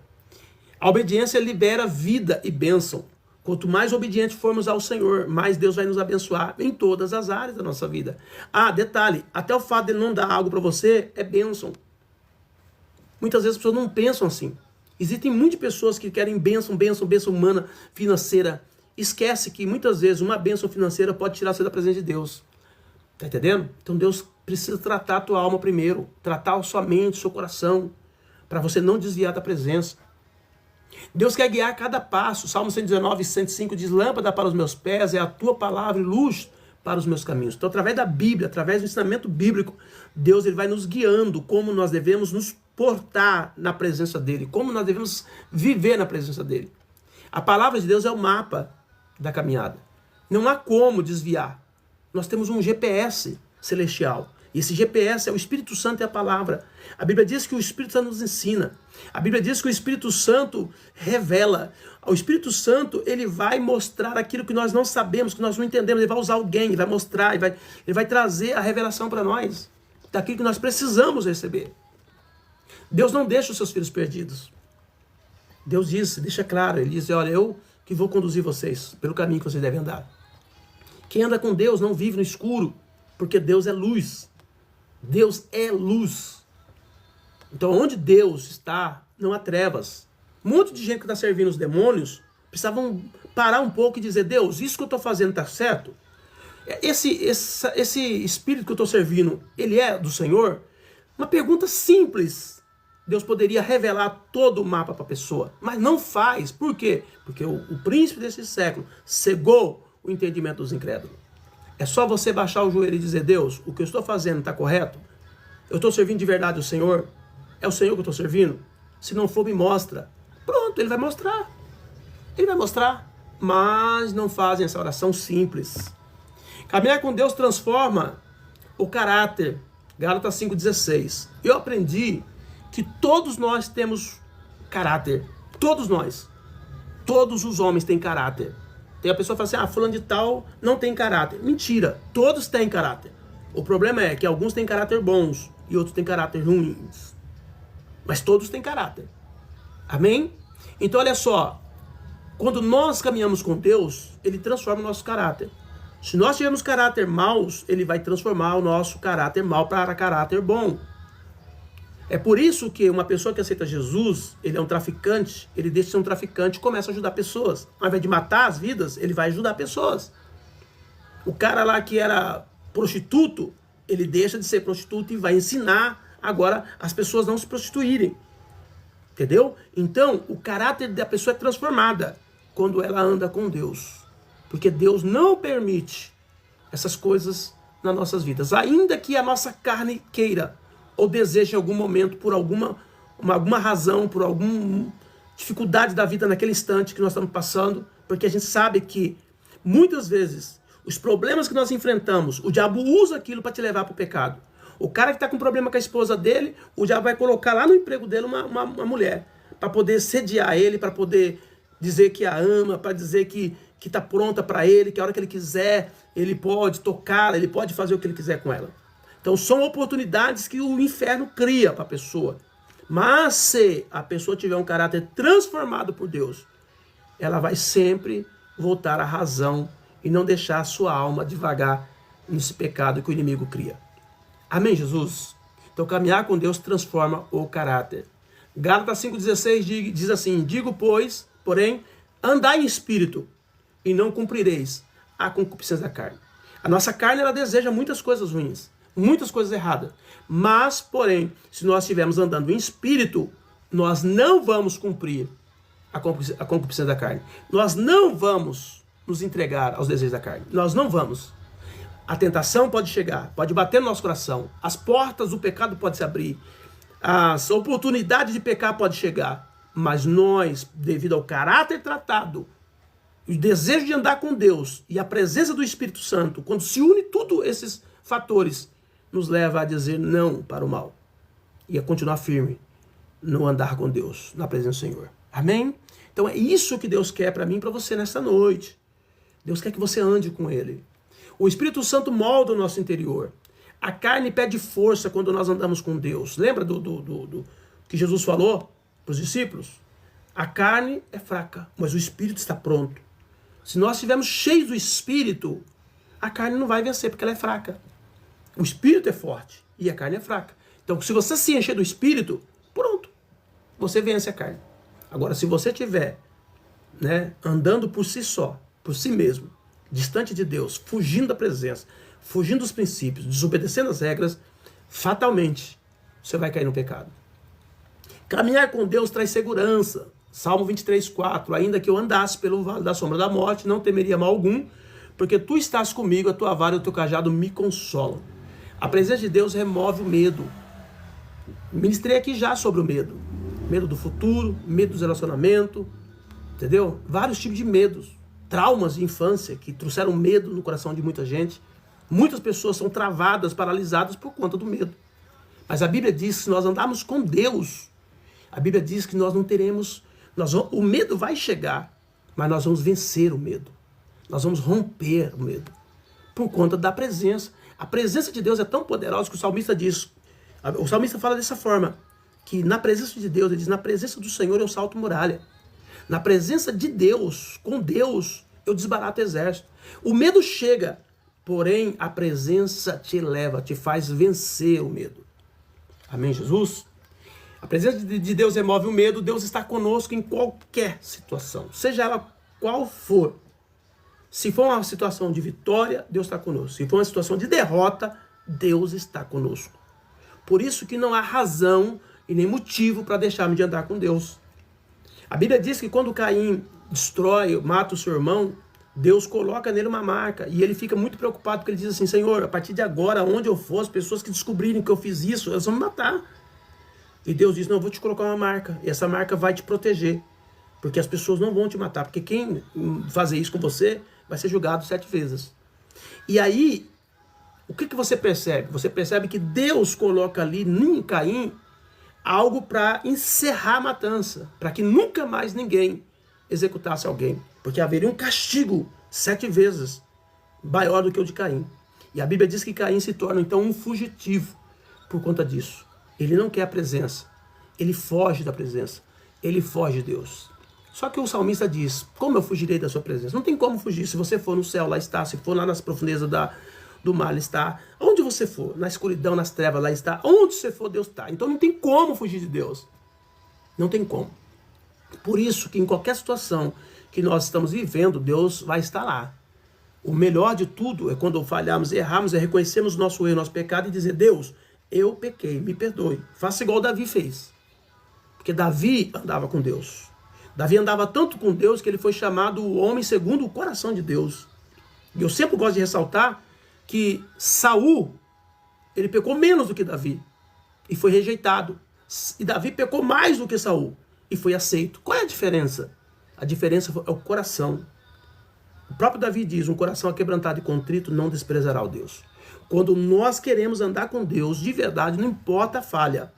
A obediência libera vida e bênção. Quanto mais obedientes formos ao Senhor, mais Deus vai nos abençoar em todas as áreas da nossa vida. Detalhe, até o fato de ele não dar algo para você é bênção. Muitas vezes as pessoas não pensam assim. Existem muitas pessoas que querem bênção humana, financeira. Esquece que muitas vezes uma bênção financeira pode tirar você da presença de Deus. Tá entendendo? Então Deus precisa tratar a tua alma primeiro, tratar a sua mente, o seu coração, para você não desviar da presença. Deus quer guiar cada passo. Salmo 119, 105 diz, lâmpada para os meus pés é a tua palavra e luz para os meus caminhos. Então, através da Bíblia, através do ensinamento bíblico, Deus ele vai nos guiando como nós devemos nos portar na presença dele, como nós devemos viver na presença dele. A palavra de Deus é o mapa da caminhada. Não há como desviar. Nós temos um GPS celestial. E esse GPS é o Espírito Santo e a palavra. A Bíblia diz que o Espírito Santo nos ensina. A Bíblia diz que o Espírito Santo revela. O Espírito Santo, ele vai mostrar aquilo que nós não sabemos, que nós não entendemos. Ele vai usar alguém, ele vai mostrar, ele vai trazer a revelação para nós, daquilo que nós precisamos receber. Deus não deixa os seus filhos perdidos. Deus disse, deixa claro, ele diz, olha, eu que vou conduzir vocês pelo caminho que vocês devem andar. Quem anda com Deus não vive no escuro, porque Deus é luz. Deus é luz. Então, onde Deus está, não há trevas. Um monte de gente que está servindo os demônios precisavam parar um pouco e dizer, Deus, isso que eu estou fazendo está certo? Esse espírito que eu estou servindo, ele é do Senhor? Uma pergunta simples. Deus poderia revelar todo o mapa para a pessoa, mas não faz. Por quê? Porque o príncipe desse século cegou o entendimento dos incrédulos. É só você baixar o joelho e dizer, Deus, o que eu estou fazendo está correto? Eu estou servindo de verdade o Senhor? É o Senhor que eu estou servindo? Se não for, me mostra. Pronto, ele vai mostrar. Ele vai mostrar. Mas não fazem essa oração simples. Caminhar com Deus transforma o caráter. Gálatas 5,16. Eu aprendi que todos nós temos caráter. Todos nós. Todos os homens têm caráter. Tem a pessoa que fala assim, fulano de tal não tem caráter. Mentira, todos têm caráter. O problema é que alguns têm caráter bons e outros têm caráter ruins. Mas todos têm caráter. Amém? Então olha só, quando nós caminhamos com Deus, Ele transforma o nosso caráter. Se nós tivermos caráter maus, Ele vai transformar o nosso caráter mau para caráter bom. É por isso que uma pessoa que aceita Jesus, ele é um traficante, ele deixa de ser um traficante e começa a ajudar pessoas. Ao invés de matar as vidas, ele vai ajudar pessoas. O cara lá que era prostituto, ele deixa de ser prostituto e vai ensinar agora as pessoas não se prostituírem. Entendeu? Então, o caráter da pessoa é transformada quando ela anda com Deus. Porque Deus não permite essas coisas nas nossas vidas. Ainda que a nossa carne queira ou deseja em algum momento, por alguma razão, por alguma dificuldade da vida naquele instante que nós estamos passando, porque a gente sabe que muitas vezes os problemas que nós enfrentamos, o diabo usa aquilo para te levar para o pecado. O cara que está com problema com a esposa dele, o diabo vai colocar lá no emprego dele uma mulher, para poder sediar ele, para poder dizer que a ama, para dizer que está pronta para ele, que a hora que ele quiser, ele pode tocá-la, ele pode fazer o que ele quiser com ela. Então são oportunidades que o inferno cria para a pessoa. Mas se a pessoa tiver um caráter transformado por Deus, ela vai sempre voltar à razão e não deixar a sua alma devagar nesse pecado que o inimigo cria. Amém, Jesus? Então caminhar com Deus transforma o caráter. Gálatas 5,16 diz assim, digo, porém, andai em espírito e não cumprireis a concupiscência da carne. A nossa carne, ela deseja muitas coisas ruins. Muitas coisas erradas. Mas, porém, se nós estivermos andando em espírito, nós não vamos cumprir a concupiscência da carne. Nós não vamos nos entregar aos desejos da carne. Nós não vamos. A tentação pode chegar, pode bater no nosso coração. As portas do pecado podem se abrir. As oportunidades de pecar podem chegar. Mas nós, devido ao caráter tratado, o desejo de andar com Deus e a presença do Espírito Santo, quando se une tudo esses fatores, nos leva a dizer não para o mal e a continuar firme no andar com Deus, na presença do Senhor. Amém? Então é isso que Deus quer para mim e para você nesta noite. Deus quer que você ande com Ele. O Espírito Santo molda o nosso interior. A carne pede força quando nós andamos com Deus. Lembra do que Jesus falou para os discípulos? A carne é fraca, mas o Espírito está pronto. Se nós estivermos cheios do Espírito, a carne não vai vencer porque ela é fraca. O Espírito é forte e a carne é fraca. Então, se você se encher do Espírito, pronto, você vence a carne. Agora, se você estiver andando por si só, por si mesmo, distante de Deus, fugindo da presença, fugindo dos princípios, desobedecendo as regras, fatalmente você vai cair no pecado. Caminhar com Deus traz segurança. Salmo 23:4, ainda que eu andasse pelo vale da sombra da morte, não temeria mal algum, porque tu estás comigo, a tua vara e o teu cajado me consolam. A presença de Deus remove o medo. Ministrei aqui já sobre o medo. Medo do futuro, medo dos relacionamentos, entendeu? Vários tipos de medos. traumas de infância que trouxeram medo no coração de muita gente. Muitas pessoas são travadas, paralisadas por conta do medo. Mas a Bíblia diz que se nós andarmos com Deus, a Bíblia diz que nós não teremos... o medo vai chegar, mas nós vamos vencer o medo. Nós vamos romper o medo. Por conta da presença. A presença de Deus é tão poderosa que o salmista diz... O salmista fala dessa forma, que na presença de Deus, ele diz, na presença do Senhor eu salto muralha. Na presença de Deus, com Deus, eu desbarato exército. O medo chega, porém a presença te eleva, te faz vencer o medo. Amém, Jesus? A presença de Deus remove o medo. Deus está conosco em qualquer situação, seja ela qual for. Se for uma situação de vitória, Deus está conosco. Se for uma situação de derrota, Deus está conosco. Por isso que não há razão e nem motivo para deixarmos de andar com Deus. A Bíblia diz que quando Caim destrói, mata o seu irmão, Deus coloca nele uma marca. E ele fica muito preocupado, porque ele diz assim, Senhor, a partir de agora, onde eu for, as pessoas que descobrirem que eu fiz isso, elas vão me matar. E Deus diz, não, eu vou te colocar uma marca. E essa marca vai te proteger. Porque as pessoas não vão te matar. Porque quem fazer isso com você vai ser julgado 7 vezes. E aí, o que você percebe? Você percebe que Deus coloca ali em Caim algo para encerrar a matança. Para que nunca mais ninguém executasse alguém. Porque haveria um castigo 7 vezes maior do que o de Caim. E a Bíblia diz que Caim se torna então um fugitivo por conta disso. Ele não quer a presença. Ele foge da presença. Ele foge de Deus. Só que o salmista diz, como eu fugirei da sua presença? Não tem como fugir. Se você for no céu, lá está. Se for lá nas profundezas do mar, lá está. Onde você for, na escuridão, nas trevas, lá está. Onde você for, Deus está. Então não tem como fugir de Deus. Não tem como. Por isso que em qualquer situação que nós estamos vivendo, Deus vai estar lá. O melhor de tudo é quando falharmos, errarmos, é reconhecermos o nosso erro, nosso pecado e dizer, Deus, eu pequei, me perdoe. Faça igual Davi fez. Porque Davi andava com Deus. Davi andava tanto com Deus que ele foi chamado o homem segundo o coração de Deus. E eu sempre gosto de ressaltar que Saul, ele pecou menos do que Davi. E foi rejeitado. E Davi pecou mais do que Saul. E foi aceito. Qual é a diferença? A diferença é o coração. O próprio Davi diz, um coração aquebrantado e contrito não desprezará o Deus. Quando nós queremos andar com Deus, de verdade, não importa a falha.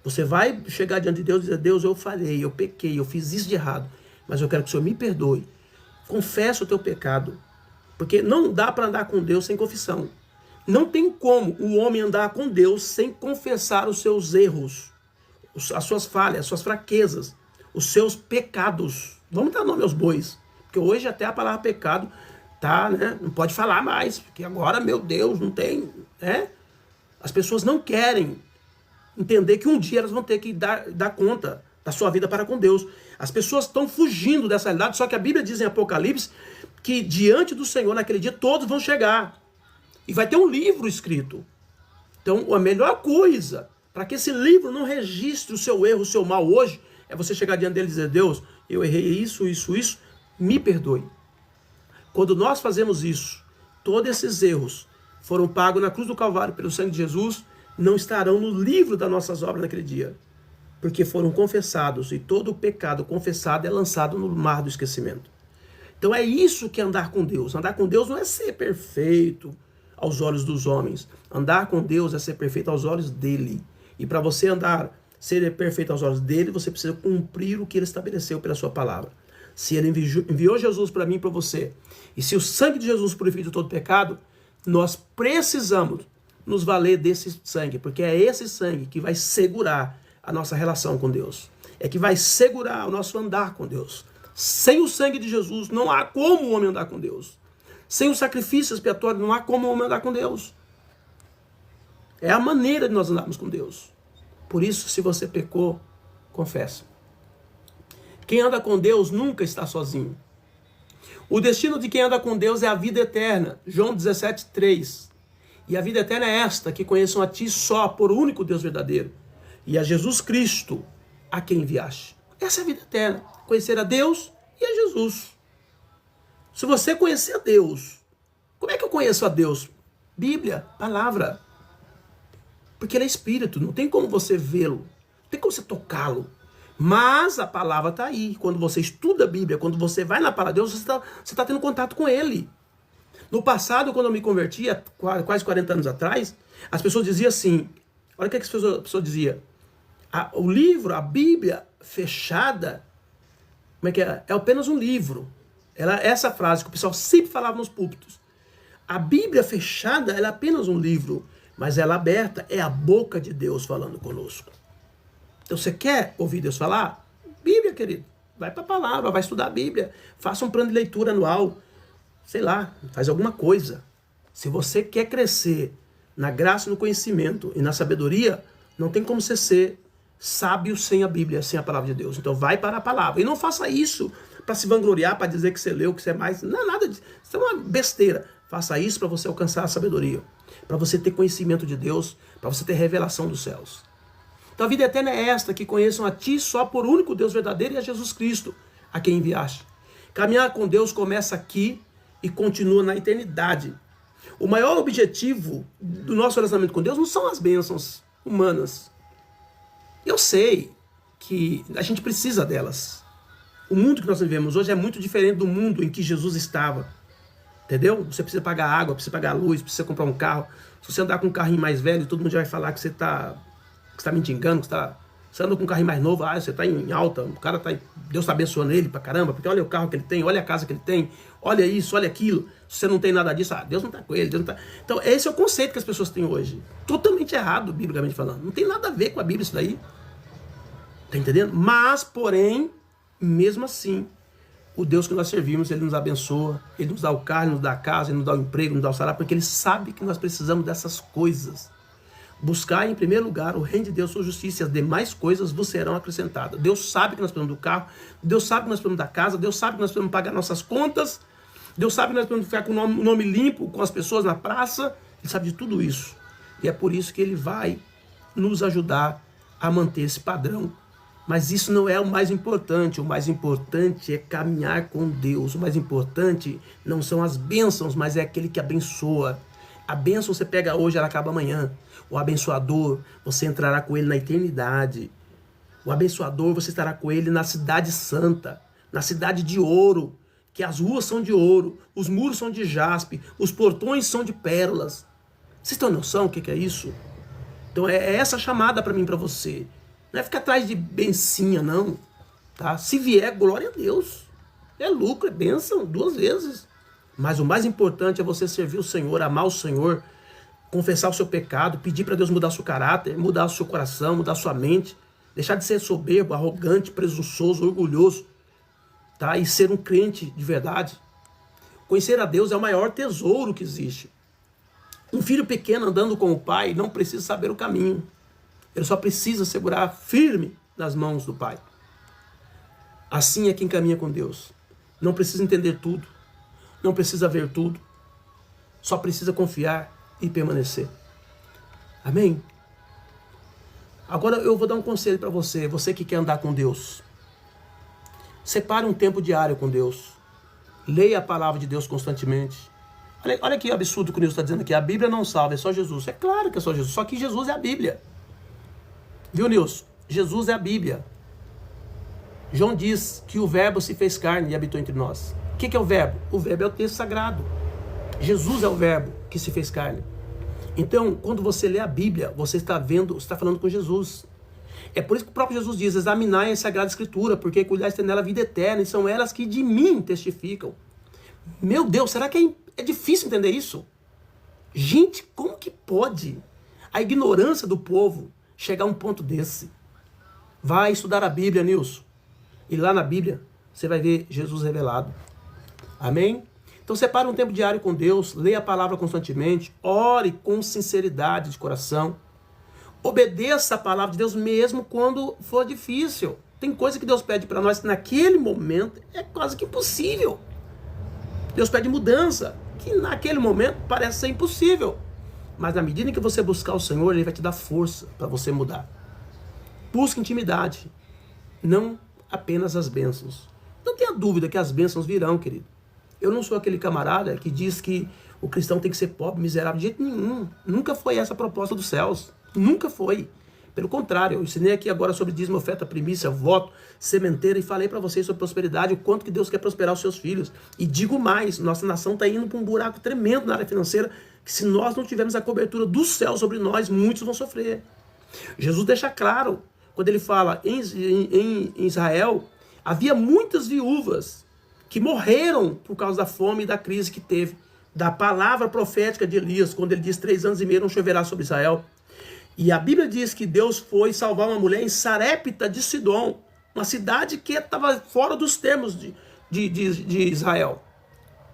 Você vai chegar diante de Deus e dizer, Deus, eu falhei, eu pequei, eu fiz isso de errado. Mas eu quero que o Senhor me perdoe. Confessa o teu pecado. Porque não dá para andar com Deus sem confissão. Não tem como o homem andar com Deus sem confessar os seus erros, as suas falhas, as suas fraquezas, os seus pecados. Vamos dar nome aos bois. Porque hoje até a palavra pecado tá, né? Não pode falar mais. Porque agora, meu Deus, não tem. Né? As pessoas não querem entender que um dia elas vão ter que dar conta da sua vida para com Deus. As pessoas estão fugindo dessa realidade, só que a Bíblia diz em Apocalipse que diante do Senhor, naquele dia, todos vão chegar. E vai ter um livro escrito. Então, a melhor coisa para que esse livro não registre o seu erro, o seu mal hoje, é você chegar diante dele e dizer, Deus, eu errei isso, me perdoe. Quando nós fazemos isso, todos esses erros foram pagos na cruz do Calvário pelo sangue de Jesus, não estarão no livro das nossas obras naquele dia. Porque foram confessados e todo o pecado confessado é lançado no mar do esquecimento. Então é isso que é andar com Deus. Andar com Deus não é ser perfeito aos olhos dos homens. Andar com Deus é ser perfeito aos olhos dele. E para você ser perfeito aos olhos dele, você precisa cumprir o que ele estabeleceu pela sua palavra. Se ele enviou Jesus para mim e para você, e se o sangue de Jesus purifica de todo pecado, nós precisamos nos valer desse sangue, porque é esse sangue que vai segurar a nossa relação com Deus. É que vai segurar o nosso andar com Deus. Sem o sangue de Jesus, não há como o homem andar com Deus. Sem o sacrifício expiatório, não há como o homem andar com Deus. É a maneira de nós andarmos com Deus. Por isso, se você pecou, confessa. Quem anda com Deus nunca está sozinho. O destino de quem anda com Deus é a vida eterna. João 17:3. E a vida eterna é esta, que conheçam a ti só, por único Deus verdadeiro, e a Jesus Cristo, a quem enviaste. Essa é a vida eterna. Conhecer a Deus e a Jesus. Se você conhecer a Deus, como é que eu conheço a Deus? Bíblia, palavra. Porque ele é espírito, não tem como você vê-lo, não tem como você tocá-lo. Mas a palavra está aí. Quando você estuda a Bíblia, quando você vai na palavra de Deus, você tá tendo contato com Ele. No passado, quando eu me converti, há quase 40 anos atrás, as pessoas diziam assim, olha o que as pessoas diziam. O livro, a Bíblia fechada, como é que é? É apenas um livro. Essa frase que o pessoal sempre falava nos púlpitos. A Bíblia fechada, ela é apenas um livro, mas ela aberta é a boca de Deus falando conosco. Então você quer ouvir Deus falar? Bíblia, querido. Vai para a palavra, vai estudar a Bíblia. Faça um plano de leitura anual. Sei lá, faz alguma coisa. Se você quer crescer na graça, no conhecimento e na sabedoria, não tem como você ser sábio sem a Bíblia, sem a palavra de Deus. Então vai para a palavra. E não faça isso para se vangloriar, para dizer que você leu, que você é mais... Não é nada disso. Isso é uma besteira. Faça isso para você alcançar a sabedoria. Para você ter conhecimento de Deus, para você ter revelação dos céus. Então a vida eterna é esta, que conheçam a ti só por único Deus verdadeiro e a Jesus Cristo, a quem enviaste. Caminhar com Deus começa aqui e continua na eternidade. O maior objetivo do nosso relacionamento com Deus não são as bênçãos humanas. Eu sei que a gente precisa delas. O mundo que nós vivemos hoje é muito diferente do mundo em que Jesus estava. Entendeu? Você precisa pagar água, precisa pagar luz, precisa comprar um carro. Se você andar com um carrinho mais velho, todo mundo já vai falar que você está me enganando, que você anda com um carrinho mais novo, você está em alta, o cara Deus está abençoando ele pra caramba, porque olha o carro que ele tem, olha a casa que ele tem, olha isso, olha aquilo. Se você não tem nada disso, Deus não está com ele, Deus não tá... Então esse é o conceito que as pessoas têm hoje. Totalmente errado, biblicamente falando. Não tem nada a ver com a Bíblia isso daí. Tá entendendo? Mas, porém, mesmo assim, o Deus que nós servimos, Ele nos abençoa, Ele nos dá o carro, Ele nos dá a casa, Ele nos dá o emprego, nos dá o salário, porque Ele sabe que nós precisamos dessas coisas. Buscar em primeiro lugar o reino de Deus, sua justiça, e as demais coisas vos serão acrescentadas. Deus sabe que nós precisamos do carro, Deus sabe que nós precisamos da casa, Deus sabe que nós precisamos pagar nossas contas, Deus sabe que nós precisamos ficar com o nome limpo, com as pessoas na praça, Ele sabe de tudo isso. E é por isso que Ele vai nos ajudar a manter esse padrão. Mas isso não é o mais importante é caminhar com Deus. O mais importante não são as bênçãos, mas é aquele que abençoa. A bênção você pega hoje, ela acaba amanhã. O abençoador, você entrará com ele na eternidade. O abençoador, você estará com ele na cidade santa, na cidade de ouro, que as ruas são de ouro, os muros são de jaspe, os portões são de pérolas. Vocês têm noção do que é isso? Então é essa chamada para mim e para você. Não é ficar atrás de bencinha, não. Tá? Se vier, glória a Deus. É lucro, é bênção, 2 vezes. Mas o mais importante é você servir o Senhor, amar o Senhor, confessar o seu pecado, pedir para Deus mudar o seu caráter, mudar o seu coração, mudar a sua mente, deixar de ser soberbo, arrogante, presunçoso, orgulhoso, tá? E ser um crente de verdade. Conhecer a Deus é o maior tesouro que existe. Um filho pequeno andando com o pai não precisa saber o caminho. Ele só precisa segurar firme nas mãos do Pai. Assim é quem caminha com Deus. Não precisa entender tudo. Não precisa ver tudo. Só precisa confiar e permanecer. Amém? Agora eu vou dar um conselho para você. Você que quer andar com Deus. Separe um tempo diário com Deus. Leia a palavra de Deus constantemente. Olha que absurdo que o Nilson está dizendo aqui. A Bíblia não salva, é só Jesus. É claro que é só Jesus. Só que Jesus é a Bíblia. Viu, Nilson? Jesus é a Bíblia. João diz que o verbo se fez carne e habitou entre nós. O que é o verbo? O verbo é o texto sagrado. Jesus é o verbo que se fez carne. Então, quando você lê a Bíblia, você está vendo, você está falando com Jesus. É por isso que o próprio Jesus diz, examinai a Sagrada Escritura, porque cuidais ter nela a vida eterna, e são elas que de mim testificam. Meu Deus, será que é difícil entender isso? Gente, como que pode a ignorância do povo chegar a um ponto desse? Vai estudar a Bíblia, Nilson. E lá na Bíblia, você vai ver Jesus revelado. Amém? Então separe um tempo diário com Deus, leia a palavra constantemente, ore com sinceridade de coração. Obedeça a palavra de Deus mesmo quando for difícil. Tem coisa que Deus pede para nós que naquele momento é quase que impossível. Deus pede mudança, que naquele momento parece ser impossível. Mas na medida em que você buscar o Senhor, Ele vai te dar força para você mudar. Busque intimidade, não apenas as bênçãos. Não tenha dúvida que as bênçãos virão, querido. Eu não sou aquele camarada que diz que o cristão tem que ser pobre, miserável, de jeito nenhum. Nunca foi essa a proposta dos céus. Nunca foi. Pelo contrário, eu ensinei aqui agora sobre dízimo, oferta, primícia, voto, sementeira, e falei para vocês sobre prosperidade, o quanto que Deus quer prosperar os seus filhos. E digo mais, nossa nação está indo para um buraco tremendo na área financeira, que se nós não tivermos a cobertura do céu sobre nós, muitos vão sofrer. Jesus deixa claro, quando ele fala em Israel, havia muitas viúvas que morreram por causa da fome e da crise que teve, da palavra profética de Elias, quando ele diz 3 anos e meio não choverá sobre Israel. E a Bíblia diz que Deus foi salvar uma mulher em Sarepta de Sidom, uma cidade que estava fora dos termos de Israel.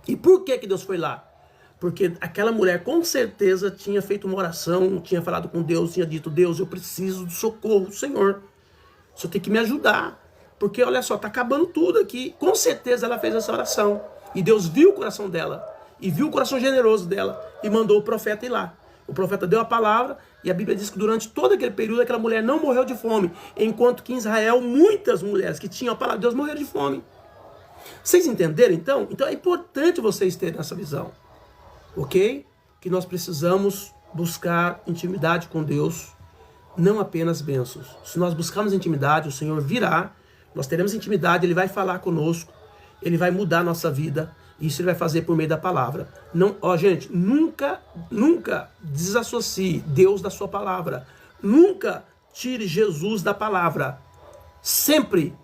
E por que Deus foi lá? Porque aquela mulher com certeza tinha feito uma oração, tinha falado com Deus, tinha dito: Deus, eu preciso do socorro do Senhor. O Senhor tem que me ajudar. Porque olha só, está acabando tudo aqui. Com certeza ela fez essa oração. E Deus viu o coração dela. E viu o coração generoso dela. E mandou o profeta ir lá. O profeta deu a palavra. E a Bíblia diz que durante todo aquele período aquela mulher não morreu de fome. Enquanto que em Israel muitas mulheres que tinham a palavra de Deus morreram de fome. Vocês entenderam então? Então é importante vocês terem essa visão. Ok? Que nós precisamos buscar intimidade com Deus. Não apenas bênçãos. Se nós buscarmos intimidade, o Senhor virá. Nós teremos intimidade, Ele vai falar conosco, Ele vai mudar a nossa vida, e isso Ele vai fazer por meio da palavra. Não, gente, nunca desassocie Deus da sua palavra. Nunca tire Jesus da palavra. Sempre,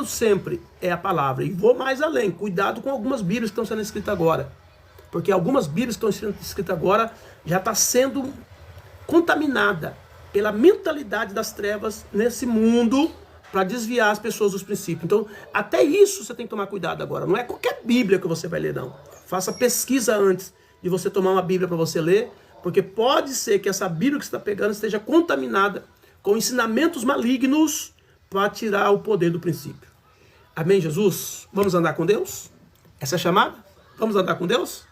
sempre é a palavra. E vou mais além, cuidado com algumas Bíblias que estão sendo escritas agora. Porque algumas Bíblias que estão sendo escritas agora já está sendo contaminada pela mentalidade das trevas nesse mundo, para desviar as pessoas dos princípios. Então, até isso você tem que tomar cuidado agora. Não é qualquer Bíblia que você vai ler, não. Faça pesquisa antes de você tomar uma Bíblia para você ler, porque pode ser que essa Bíblia que você está pegando esteja contaminada com ensinamentos malignos para tirar o poder do princípio. Amém, Jesus? Vamos andar com Deus? Essa é a chamada? Vamos andar com Deus?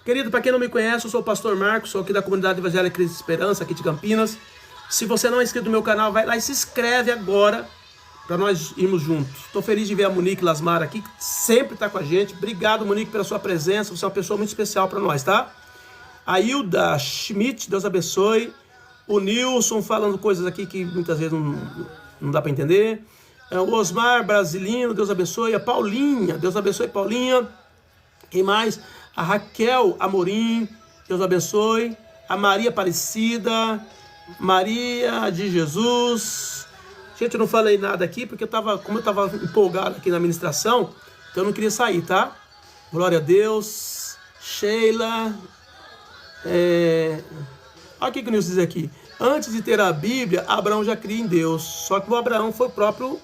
Querido, para quem não me conhece, eu sou o pastor Marcos, sou aqui da comunidade evangélica Cristo e Esperança, aqui de Campinas. Se você não é inscrito no meu canal, vai lá e se inscreve agora, para nós irmos juntos. Estou feliz de ver a Monique Lasmar aqui, que sempre está com a gente. Obrigado, Monique, pela sua presença. Você é uma pessoa muito especial para nós, tá? A Hilda Schmidt, Deus abençoe. O Nilson falando coisas aqui que muitas vezes não dá para entender. O Osmar Brasilino, Deus abençoe. A Paulinha, Deus abençoe, Paulinha. Quem mais? A Raquel Amorim, Deus abençoe. A Maria Aparecida, Maria de Jesus. Gente, eu não falei nada aqui, porque como eu estava empolgado aqui na ministração, então eu não queria sair, tá? Glória a Deus. Sheila. Olha o que o Nilson diz aqui. Antes de ter a Bíblia, Abraão já cria em Deus. Só que o Abraão foi o próprio...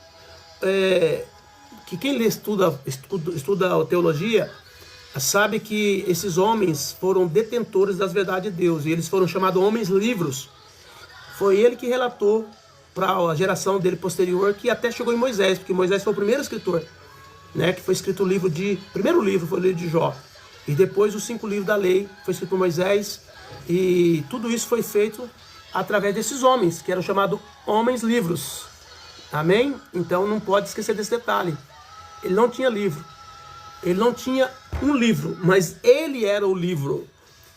que quem estuda a teologia, sabe que esses homens foram detentores das verdades de Deus. E eles foram chamados homens livros. Foi ele que relatou para a geração dele posterior, que até chegou em Moisés, porque Moisés foi o primeiro escritor, né, que foi escrito o livro primeiro livro foi o livro de Jó, e depois os 5 livros da lei foi escrito por Moisés, e tudo isso foi feito através desses homens, que eram chamados homens livros. Amém? Então não pode esquecer desse detalhe. Ele não tinha livro, ele não tinha um livro, mas ele era o livro.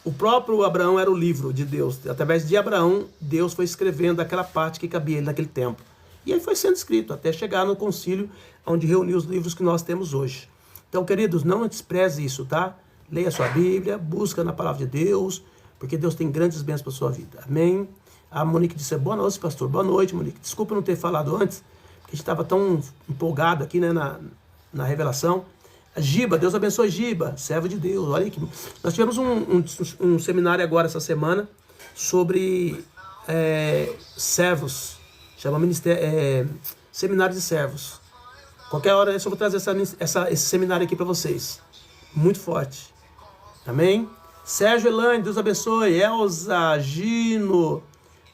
O próprio Abraão era o livro de Deus. Através de Abraão, Deus foi escrevendo aquela parte que cabia ele naquele tempo. E aí foi sendo escrito, até chegar no concílio, onde reuniu os livros que nós temos hoje. Então, queridos, não despreze isso, tá? Leia a sua Bíblia, busca na palavra de Deus, porque Deus tem grandes bênçãos para a sua vida. Amém? A Monique disse: boa noite, pastor. Boa noite, Monique. Desculpa não ter falado antes, porque a gente estava tão empolgado aqui, né, na revelação. Giba, Deus abençoe Giba, servo de Deus. Olha aqui. Nós tivemos um seminário agora essa semana sobre servos. Chama Seminário de Servos. Qualquer hora eu só vou trazer esse seminário aqui para vocês. Muito forte. Amém? Sérgio Elaine, Deus abençoe. Elza, Gino,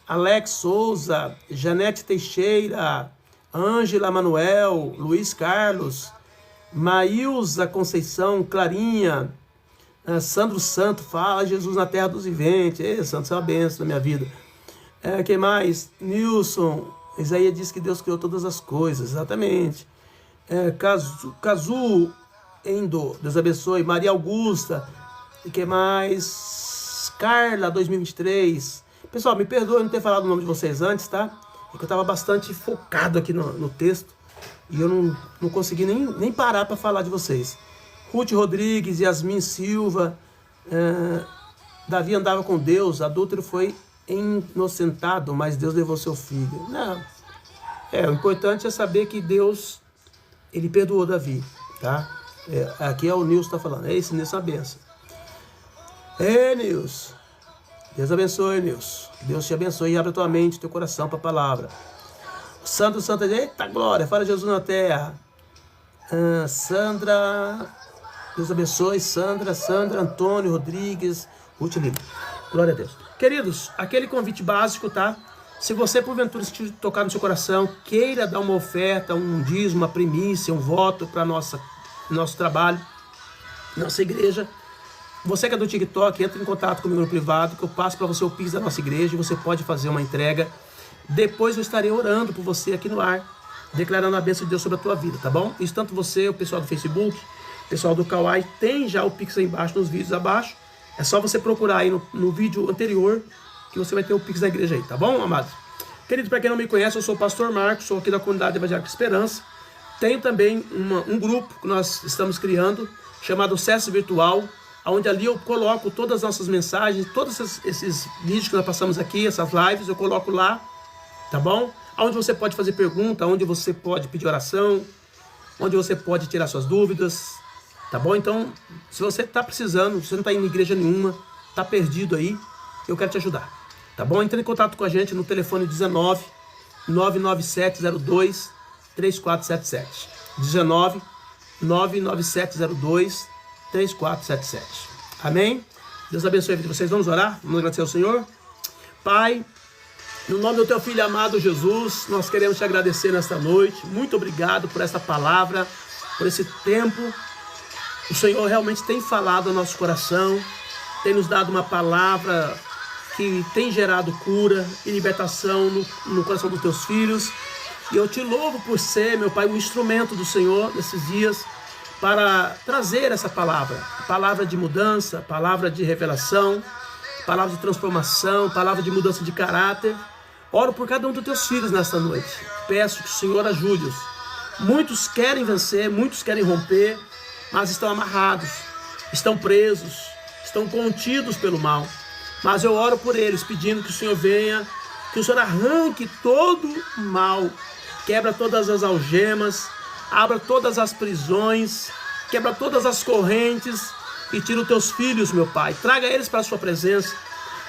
Alex Souza, Janete Teixeira, Ângela Manuel, Luiz Carlos, Maílza Conceição, Clarinha, Sandro Santo, fala Jesus na terra dos viventes. Santo, isso é uma bênção na minha vida. Quem mais? Nilson, Isaías diz que Deus criou todas as coisas, exatamente. Cazu Endo, Deus abençoe. Maria Augusta, e quem mais? Carla 2023, Pessoal, me perdoe não ter falado o nome de vocês antes, tá? É que eu estava bastante focado aqui no texto e eu não consegui nem parar para falar de vocês. Ruth Rodrigues, Yasmin Silva, Davi andava com Deus, adúltero foi inocentado, mas Deus levou seu filho. Não. O importante é saber que Deus, ele perdoou Davi, tá? Aqui é o Nilson que está falando, esse Nilson é uma benção. Nilson, Deus abençoe, Nilson. Deus te abençoe e abre a tua mente, teu coração para a palavra. Santo, eita glória, fala Jesus na terra. Sandra, Deus abençoe, Sandra, Antônio, Rodrigues, Ruth Lima. Glória a Deus. Queridos, aquele convite básico, tá? Se você, porventura, se tocar no seu coração, queira dar uma oferta, um dízimo, uma primícia, um voto para nosso trabalho, nossa igreja, você que é do TikTok, entre em contato comigo no privado, que eu passo para você o Pix da nossa igreja e você pode fazer uma entrega. Depois eu estarei orando por você aqui no ar, declarando a bênção de Deus sobre a tua vida, tá bom? Isso tanto você, o pessoal do Facebook, o pessoal do Kawai, tem já o Pix aí embaixo, nos vídeos abaixo. É só você procurar aí no vídeo anterior, que você vai ter o Pix da igreja aí, tá bom, amados? Queridos, para quem não me conhece, eu sou o pastor Marcos, sou aqui da comunidade Evangélica Esperança. Tenho também um grupo que nós estamos criando, chamado CS Virtual, onde ali eu coloco todas as nossas mensagens, todos esses vídeos que nós passamos aqui, essas lives, eu coloco lá, tá bom? Onde você pode fazer pergunta, onde você pode pedir oração, onde você pode tirar suas dúvidas, tá bom? Então, se você está precisando, você não está indo em igreja nenhuma, está perdido aí, eu quero te ajudar, tá bom? Entre em contato com a gente no telefone 19 99702 3477. 19 99702 3477. Amém? Deus abençoe a vida de vocês. Vamos orar? Vamos agradecer ao Senhor. Pai, no nome do teu filho amado Jesus, nós queremos te agradecer nesta noite. Muito obrigado por essa palavra, por esse tempo. O Senhor realmente tem falado ao nosso coração, tem nos dado uma palavra que tem gerado cura e libertação no coração dos teus filhos. E eu te louvo por ser, meu Pai, um instrumento do Senhor nesses dias, para trazer essa palavra de mudança, palavra de revelação, palavra de transformação, palavra de mudança de caráter. Oro por cada um dos teus filhos nesta noite. Peço que o Senhor ajude-os. Muitos querem vencer, muitos querem romper, mas estão amarrados, estão presos, estão contidos pelo mal. Mas eu oro por eles, pedindo que o Senhor venha, que o Senhor arranque todo o mal, quebra todas as algemas, abra todas as prisões, quebra todas as correntes e tira os teus filhos, meu Pai. Traga eles para a sua presença.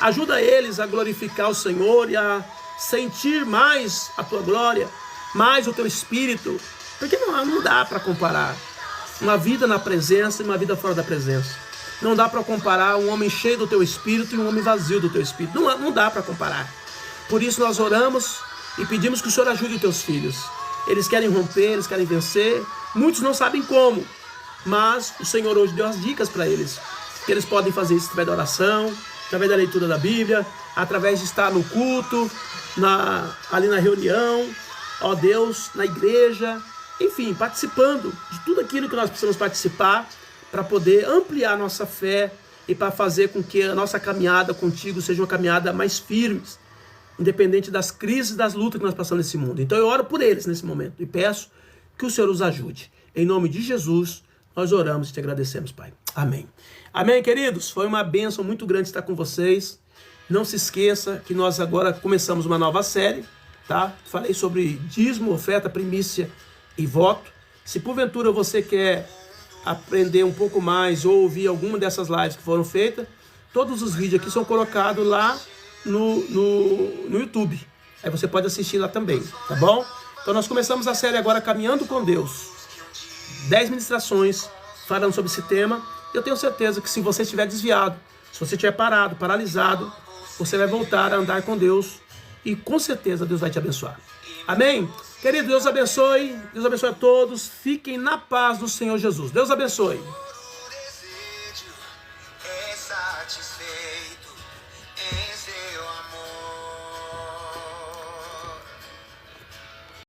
Ajuda eles a glorificar o Senhor e a sentir mais a tua glória, mais o teu espírito. Porque não dá para comparar uma vida na presença e uma vida fora da presença. Não dá para comparar um homem cheio do teu espírito e um homem vazio do teu espírito. Não dá para comparar. Por isso nós oramos e pedimos que o Senhor ajude os teus filhos. Eles querem romper, eles querem vencer. Muitos não sabem como, mas o Senhor hoje deu as dicas para eles. Que eles podem fazer isso através da oração, através da leitura da Bíblia, através de estar no culto, ali na reunião, ó Deus, na igreja, enfim, participando de tudo aquilo que nós precisamos participar para poder ampliar a nossa fé e para fazer com que a nossa caminhada contigo seja uma caminhada mais firme, independente das crises, das lutas que nós passamos nesse mundo. Então eu oro por eles nesse momento e peço que o Senhor os ajude. Em nome de Jesus, nós oramos e te agradecemos, Pai. Amém. Amém, queridos? Foi uma bênção muito grande estar com vocês. Não se esqueça que nós agora começamos uma nova série, tá? Falei sobre dízimo, oferta, primícia e voto. Se porventura você quer aprender um pouco mais ou ouvir alguma dessas lives que foram feitas, todos os vídeos aqui são colocados lá no YouTube. Aí você pode assistir lá também, tá bom? Então nós começamos a série agora Caminhando com Deus. 10 ministrações falando sobre esse tema. Eu tenho certeza que se você estiver desviado, se você estiver parado, paralisado, você vai voltar a andar com Deus e com certeza Deus vai te abençoar. Amém? Querido, Deus abençoe a todos. Fiquem na paz do Senhor Jesus. Deus abençoe. O desejo é satisfeito.